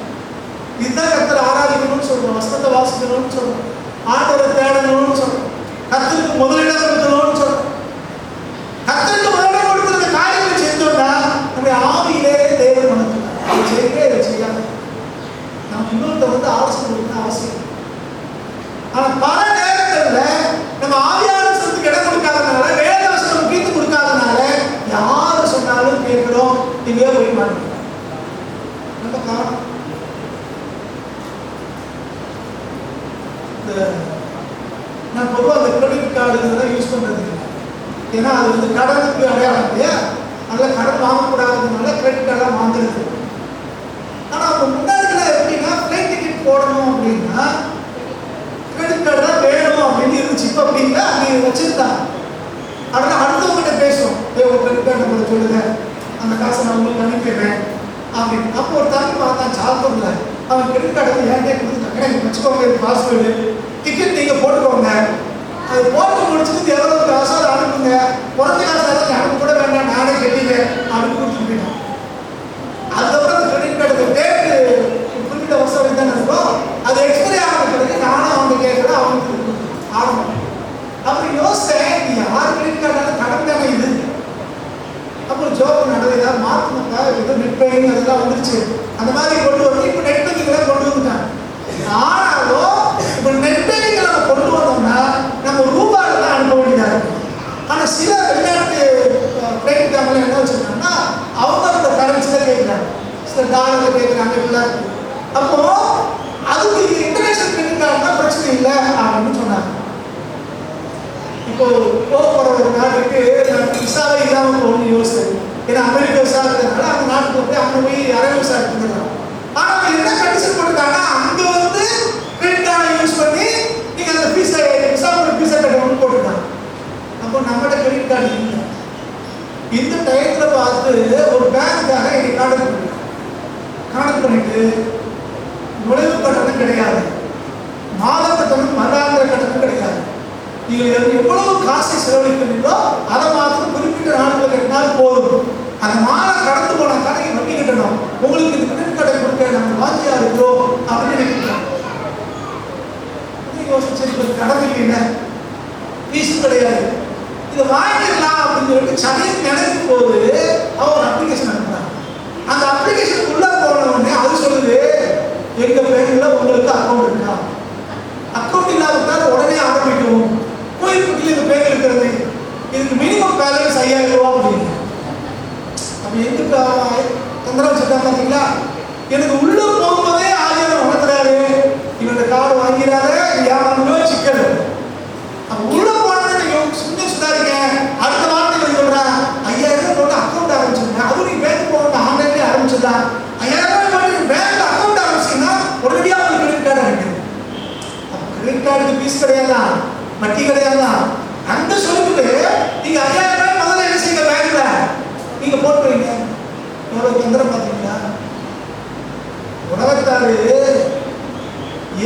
இதுதான் கத்தரை ஆராதிக்கணும்னு சொல்றோம். வசனத்தை வாசிக்கணும்னு சொல்றோம். ஆண்டவரை தேடணும்னு சொல்றோம். கத்தருக்கு முதலிடம் கொடுக்கணும்னு சொல்றோம். கத்தருக்கு முதலிடம் கொடுக்கிற காரியங்களை செஞ்சோம்னா நம்முடைய ஆவியிலே தேவன் மனதுனார். அதை செய்யவே இதை செய்யாம நம்ம இன்னொருத்த ஆலோசனை கொடுக்கணும் அவசியம். ஆனா பல நேரங்களில் நம்ம ஆவியானவருக்கு இடம் கொடுக்காதனால, வேதவசனம் முக்கியத்துவம் கொடுக்காதனால யாரு சொன்னாலும் கேட்கிறோம், எங்கேயோ போய் மாட்டோம். நம்ம காரணம் நான் பொதுவாக அந்த கிரெடிட் கார்டு யூஸ் பண்றது இல்லை. ஏன்னா அது கடனுக்கு அடையாளம் இல்லையா, அதனால கடன் வாங்கக்கூடாதுனால கிரெடிட் கார்டெலாம் வாங்குறது. ஆனால் அவங்க முன்னாடிலாம் எப்படின்னா ஃப்ளைட் டிக்கெட் போடணும் அப்படின்னா கிரெடிட் கார்டு தான் வேணும் அப்படின்னு இருந்துச்சு. இப்போ அப்படின்னா அப்படி வச்சுருந்தாங்க. அதனால் அடுத்தவங்ககிட்ட பேசுவோம், ஒரு கிரெடிட் கார்டு நம்மளை சொல்லுங்க, அந்த காசை நான் உங்களுக்கு அனுப்பிடுறேன் அப்படின்னு. அப்போ ஒரு தம்பி பார்த்தான் சால்த்தூரில், அவன் கிரெடிட் கார்டு ஏன்டே கொடுத்துட்டாங்க, நீங்கள் வச்சுக்கோங்க, இது பாஸ்வேர்டு, டிக்கெட் நீங்கள் போட்டுக்கோங்க, அது போட்டு முடிச்சுட்டு எவ்வளோ காசோ அதை அனுப்புங்க, குறைஞ்ச காசு எல்லாம் அனுப்ப கூட வேண்டாம், நானே கட்டிட்டேன் அப்படின்னு கொடுத்துட்டு போயிட்டான். அதுக்கப்புறம் அந்த கிரெடிட் கார்டு டேட்டு குறிப்பிட்ட வருஷம் வரைக்கும் தானே இருக்கும், அது எக்ஸ்பைரி ஆகிற பிறகு நானும் அவங்க கேட்கல, அவங்களுக்கு ஆரம்பம். அப்புறம் யோசிச்சேன், நீ யார் கிரெடிட் கார்டால கடன் தானே இது. அப்புறம் ஜோப் நடந்ததா மாற்றினப்பா, ஏதோ நெட் பேங்கிங் அதெல்லாம் வந்துருச்சு, அந்த மாதிரி கொண்டு வந்து இப்போ நெட் பேங்கிங்லாம் கொண்டு வந்துட்டாங்க. ஆனாலும் இப்போ நெட் பேங்கிங் நம்ம கொண்டு வந்தோம்னா நம்ம ரூபாயில தான் அனுப்ப வேண்டியதாக இருக்கும். ஆனால் சில வெளிநாட்டு கிரெடிட் கார்டில் என்ன வச்சுருக்காங்கன்னா அவங்க கரன்சியில் கேட்குறாங்க, சில டாலரில் கேட்குறாங்க, இப்படிலாம் இருக்குது. அப்போ அதுக்கு இன்டர்நேஷனல் கிரெடிட் கார்டுனா பிரச்சனை இல்லை அப்படின்னு சொன்னாங்க. இப்போ போகிற ஒரு நாட்டுக்கு விசாவே இல்லாமல் போகணும்னு யோசிச்சேன். ஏன்னா அமெரிக்கா விசா இருக்கிறதுனால அந்த நாட்டுக்கு போய் அங்கே போய் அரை விசா எடுத்துக்கலாம். ஆனால் என்ன கண்டிஷன் போட்டுருக்காங்கன்னா அங்கே வந்து கிரெடிட் கார்டை யூஸ் பண்ணி நீங்கள் அந்த விசா கட்டணும்னு போட்டுருக்காங்க. அப்போ நம்மகிட்ட கிரெடிட் கார்டு இல்லை. இந்த டயத்தில் பார்த்து ஒரு பேங்க்காக எங்கள் கான்டாக்ட் பண்ணிட்டு நுழைவு கட்டணம் கிடையாது, மாத கட்டணம் மறாந்திர கட்டணம் கிடையாது. நீங்கள் எவ்வளவு காசை செலவழிக்கிறீங்களோ அதை மாத்திரம் குறிப்பிட்ட நாட்கள் கட்டினால் போதும். அந்த மாதம் கடந்து போன கடைக்கு வட்டி கட்டணும். உங்களுக்கு இது கிரெடிட் கார்டை கொடுக்க நம்ம வாஞ்சியா இருக்கிறோம் அப்படின்னு நினைக்கிறோம். யோசிச்சு கடன் இல்லைங்க, ஃபீஸும் கிடையாது, இதை வாங்கிடலாம் அப்படின்னு சொல்லிட்டு சமையல் நினைக்கும் போது அவன் ஒரு அப்ளிகேஷன் அனுப்புறாங்க. அந்த அப்ளிகேஷன் உள்ள போன உடனே அது சொல்லுது, எங்க பேங்க்ல உங்களுக்கு அக்கௌண்ட் இருக்கா, அக்கௌண்ட் இல்லாத உடனே ஆரம்பிக்கும். கோயில்பட்டியில் இந்த பேங்க் இருக்கிறது, இதுக்கு மினிமம் பேலன்ஸ் 5000 ரூபா அப்படின்னு. அப்ப எதுக்கு தொந்தரவு வச்சுருக்காங்க பார்த்தீங்களா? எனக்கு உள்ள போகும்போதே ஆயிரம் வளர்த்துறாரு, இவங்க கார்டு வாங்கிறாரு, யாரும் சிக்கல். அப்போ உள்ள போனது நீங்க சுதாரிக்க அடுத்த வார்த்தை சொல்றேன், 5000 போட்டு அக்கௌண்ட் ஆரம்பிச்சிருங்க. அதுவும் நீங்க பேங்க் போக ஆன்லைன்லேயே ஆரம்பிச்சிடலாம். 5000 போட்டு பேங்க் அக்கௌண்ட் ஆரம்பிச்சீங்கன்னா உடனடியாக உங்களுக்கு கிரெடிட் கார்டு கிடைக்குது. அப்போ கிரெடிட் கார்டுக்கு ஃபீஸ் கிடையாதா, வட்டி கிடையாதா? அந்த சொல்லிட்டு நீங்க 5000 முதல்ல என்ன செய்யுங்க, பேங்க்ல நீங்க போட்டுருவீங்க. எவ்வளவு தொந்தரம் பார்த்தீங்களா? பார்த்தாரு,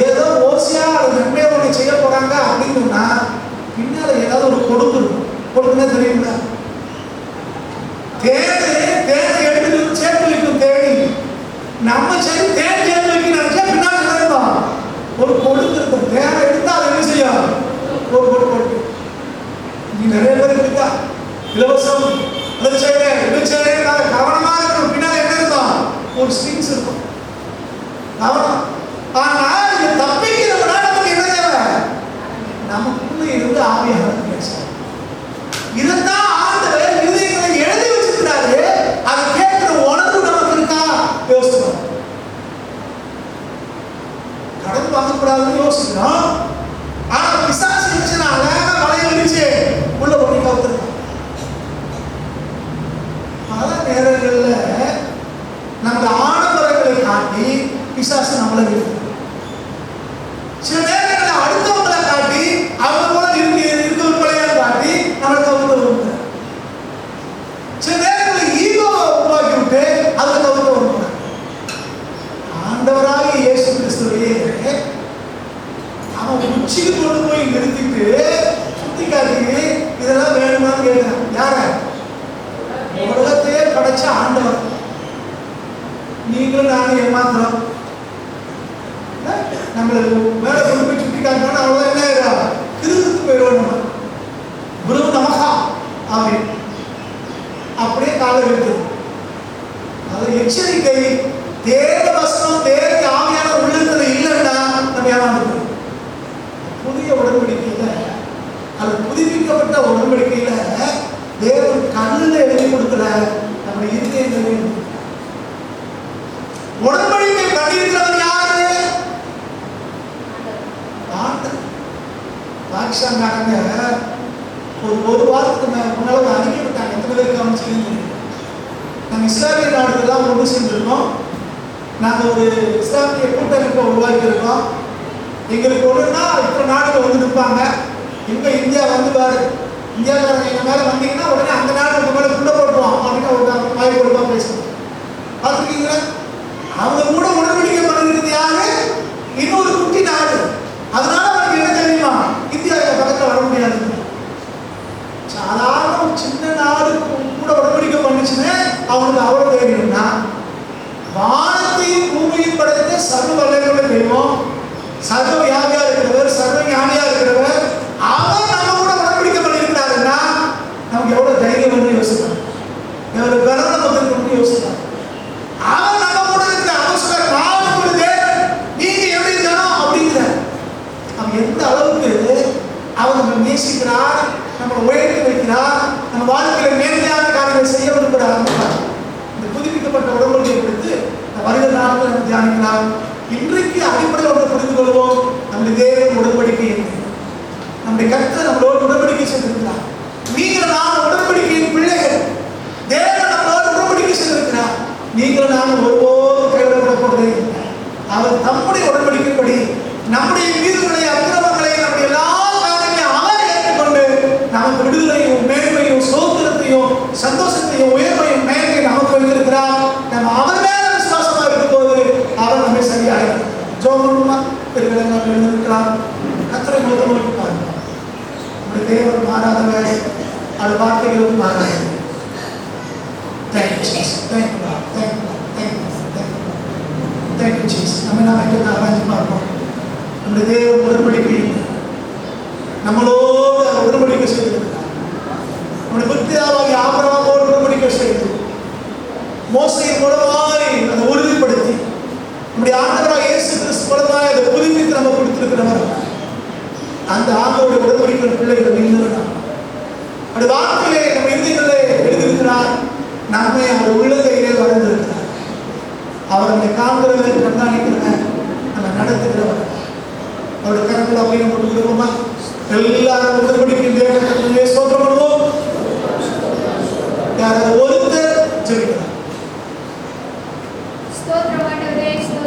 ஏதோ ஓசியா நன்மையை ஒன்று செய்ய போறாங்க அப்படின்னா பின்னால ஏதாவது ஒரு கொடுக்கு இருக்கும். கொடுக்குன்னா தெரியுங்களா? தேனை எடுத்து சேர்த்து வைக்கும் தேனி. நம்ம சரி தேன் சேர்த்து வைக்க நினைச்சா பின்னாடி நடக்கும் ஒரு கொடுக்கு இருக்கும். தேனை எடுத்து அதை என்ன செய்யும்? ஒரு கொடுக்கு. நீ நிறைய பேர் இருக்கா இலவசம் அதை செய்ய கவனமா இருக்கணும். பின்னால என்ன இருக்கும்? ஒரு ஸ்ட்ரிங்ஸ் இருக்கும். கவனம். ஆனா இது தப்பிக்கிறவனா நமக்கு என்ன தேவை? நமக்குள்ள இருந்து ஆவியானவர் பேசுறார். இதைத்தான் ஆண்டவர் இருதயங்களை எழுதி வச்சிருக்கிறாரு. அதை கேட்கிற உணர்வு நமக்கு இருக்கா? யோசிக்கணும். கடன் வாங்கக்கூடாதுன்னு யோசிக்கணும். ஆனா பிசாசு இருந்துச்சுன்னா அழகா வளைய விரிச்சு உள்ள ஒண்ணி கவுத்துருக்கான். பல நேரங்கள்ல நமக்கு ஆடம்பரங்களை காட்டி பிசாசு நம்மளை இருக்கு. சில நேரங்களில் அடுத்தவங்களை காட்டி அவங்க போல இருக்கிறவர்களையா காட்டி நம்மளை கவுத்து. சில நேரங்களில் ஈகோவை உருவாக்கி விட்டு அதை கவுத்து வருவாங்க. ஆண்டவராக இயேசு கிறிஸ்துவையே அவன் உச்சிக்கு கொண்டு போய் நிறுத்திட்டு சுத்தி காட்டி இதெல்லாம் வேணுமான்னு கேட்கிறான். யார? உலகத்தையே படைச்ச ஆண்டவர். நீங்களும் நானும் ஏமாத்துறோம். நம்மளுக்கு மேல கொண்டு போய் சுத்தி காட்டினா அவ்வளவுதான் என்ன ஆயிடும்? திருத்துக்கு போயிடுவோம். குரு நமகா அப்படி அப்படியே காலை வைத்து அது எச்சரிக்கை. தேவ வசனம் தேவ ஆவியான உள்ளத்துல இல்லைன்னா நம்ம ஏமாந்து. புதிய உடன்படிக்கையில அது புதுப்பிக்கப்பட்ட உடன்படிக்கையில தேவன் கண்ணில் எழுதி கொடுக்கல, நம்ம இருதயங்களில். உடன்படிக்கை பண்ணியிருக்கிறவர் யாரு? பாகிஸ்தான்காரங்க ஒரு வாரத்துக்கு முன்னால ஒரு அறிக்கை விட்டாங்க. எத்தனை பேர் கவனிச்சிருக்கீங்க? நாங்கள் இஸ்லாமிய நாடுகள்லாம் ஒன்று செஞ்சிருக்கோம். நாங்கள் ஒரு இஸ்லாமிய கூட்டமைப்பை உருவாக்கி இருக்கோம். எங்களுக்கு ஒன்றுனா இத்தனை நாடுகள் வந்து நிற்பாங்க. இங்கே இந்தியா வந்து பாரு, இந்தியாக்காரங்க எங்கள் மேலே வந்தீங்கன்னா உடனே அந்த நாடு உங்கள் மேலே குள்ள போட்டுருவோம் அப்படின்னு ஒரு வாய் கொடுப்பா பேசுவோம். பார்த்துருக்கீங்களா? அவங்க கூட உடன்படிக்கை பண்ணிருக்கிறது யாரு? இன்னொரு குட்டி நாடு. அதனால அவருக்கு என்ன தெரியுமா? இந்தியா பக்கத்தில் வர முடியாது. சாதாரண ஒரு சின்ன நாடு கூட உடன்படிக்கை பண்ணிச்சுன்னு அவனுக்கு அவ்வளவு தெரியும்னா, வானத்தையும் பூமியும் படைத்த சர்வ வல்லமையுள்ள தெய்வம், சர்வ வியாபியா இருக்கிறவர், சர்வ ஞானியா இருக்கிறவர், அவர் நம்ம கூட உடன்படிக்கை பண்ணியிருக்கிறாருன்னா நமக்கு எவ்வளவு தைரியம் வந்து யோசிக்கலாம். எவ்வளவு பலம் நமக்கு இருக்குன்னு யோசிக்கலாம். அவர் நம்ம கூட இருக்கிற அவசர நான் ஒரு தேவன், நீங்க எப்படி இருக்கணும் அப்படிங்கிற அவன் எந்த அளவுக்கு அவர் நம்ம நேசிக்கிறார், நம்மளை உயர்த்தி வைக்கிறார், நம்ம வாழ்க்கையில மேன்மையான காரியங்களை செய்ய விரும்புகிற ஆரம்பிக்கிறார். இந்த புதுப்பிக்கப்பட்ட உடன்படிக்கையை கொடுத்து வருகிற நாட்கள் நம்ம தியானிக்கலாம். இன்றைக்கு அடிப்படையில் ஒன்று புரிந்து கொள்வோம். நம்முடைய தேவன் உடன்படிக்கை என்ன? நம்முடைய கர்த்தர் நம்மளோடு உடன்படிக்கை செய்திருக்கிறார். நீங்கள் நான் உடன்படிக்கையின் பிள்ளைகள். தேவன் நம்மளோடு உடன்படிக்கை செய்திருக்கிறார். நீங்கள் நான் ஒருபோதும் கைவிடப்பட போவதே இல்லை. அவர் தம்முடைய உடன்படிக்கைப்படி நம்முடைய மீதுகளை, அக்கிரமங்களை, நம்முடைய எல்லா காரியங்களையும் அவர் ஏற்றுக்கொண்டு நமக்கு விடுதலையும் மேன்மையும் சோத்திரத்தையும் சந்தோஷத்தையும் உயர்வையும் மேன்மையும் நமக்கு வைத்திருக்கிறார். நம்ம அவர் மேல விசுவாசமா இருக்கும் போது அவர் நம்மை சரியாக ஜோமனுமா பெருவிலங்காக எழுந்திருக்கிறார். கர்த்தரை முழுக்க நோக்கி பாருங்க. நம்முடைய தேவன் மாறாதவர், அது வார்த்தைகளும் மாறாதவர். Thank you, Jesus. Thank you, Lord. Thank you, Lord. Thank you, Lord. Thank you, Lord. Thank you, Jesus. நம்ம வைக்க ஆராய்ச்சி பார்ப்போம். நம்முடைய தேவன் உடன்படிக்கை நம்மளோடு உடன்படிக்கை செய்திருக்கிறார். நம்முடைய புத்தியாவாகி ஆபிரகாமோடு உடன்படிக்கை செய்து மோசையின் மூலமாய் அதை உறுதிப்படுத்தி நம்முடைய ஆண்டவராக இயேசு கிறிஸ்து மூலமாய் அதை புதுப்பித்து நம்ம கொடுத்திருக்கிறவர். அந்த ஆண்டோட உடன்படிக்கை பிள்ளைகள் நின்றுகிறார். அப்படி வார்த்தையிலே நம்ம இறுதிகளிலே எழுதியிருக்கிறார். நம்மை அவர் உள்ளங்கையிலே வளர்ந்திருக்கிறார். அவர் நம்மை காண்கிறவர், கண்காணிக்கிறவர், நம்ம நடத்துகிறவர். அவருடைய கரங்களை அப்படியே போட்டுக்கிறோமா? எல்லாரும் உடன்படி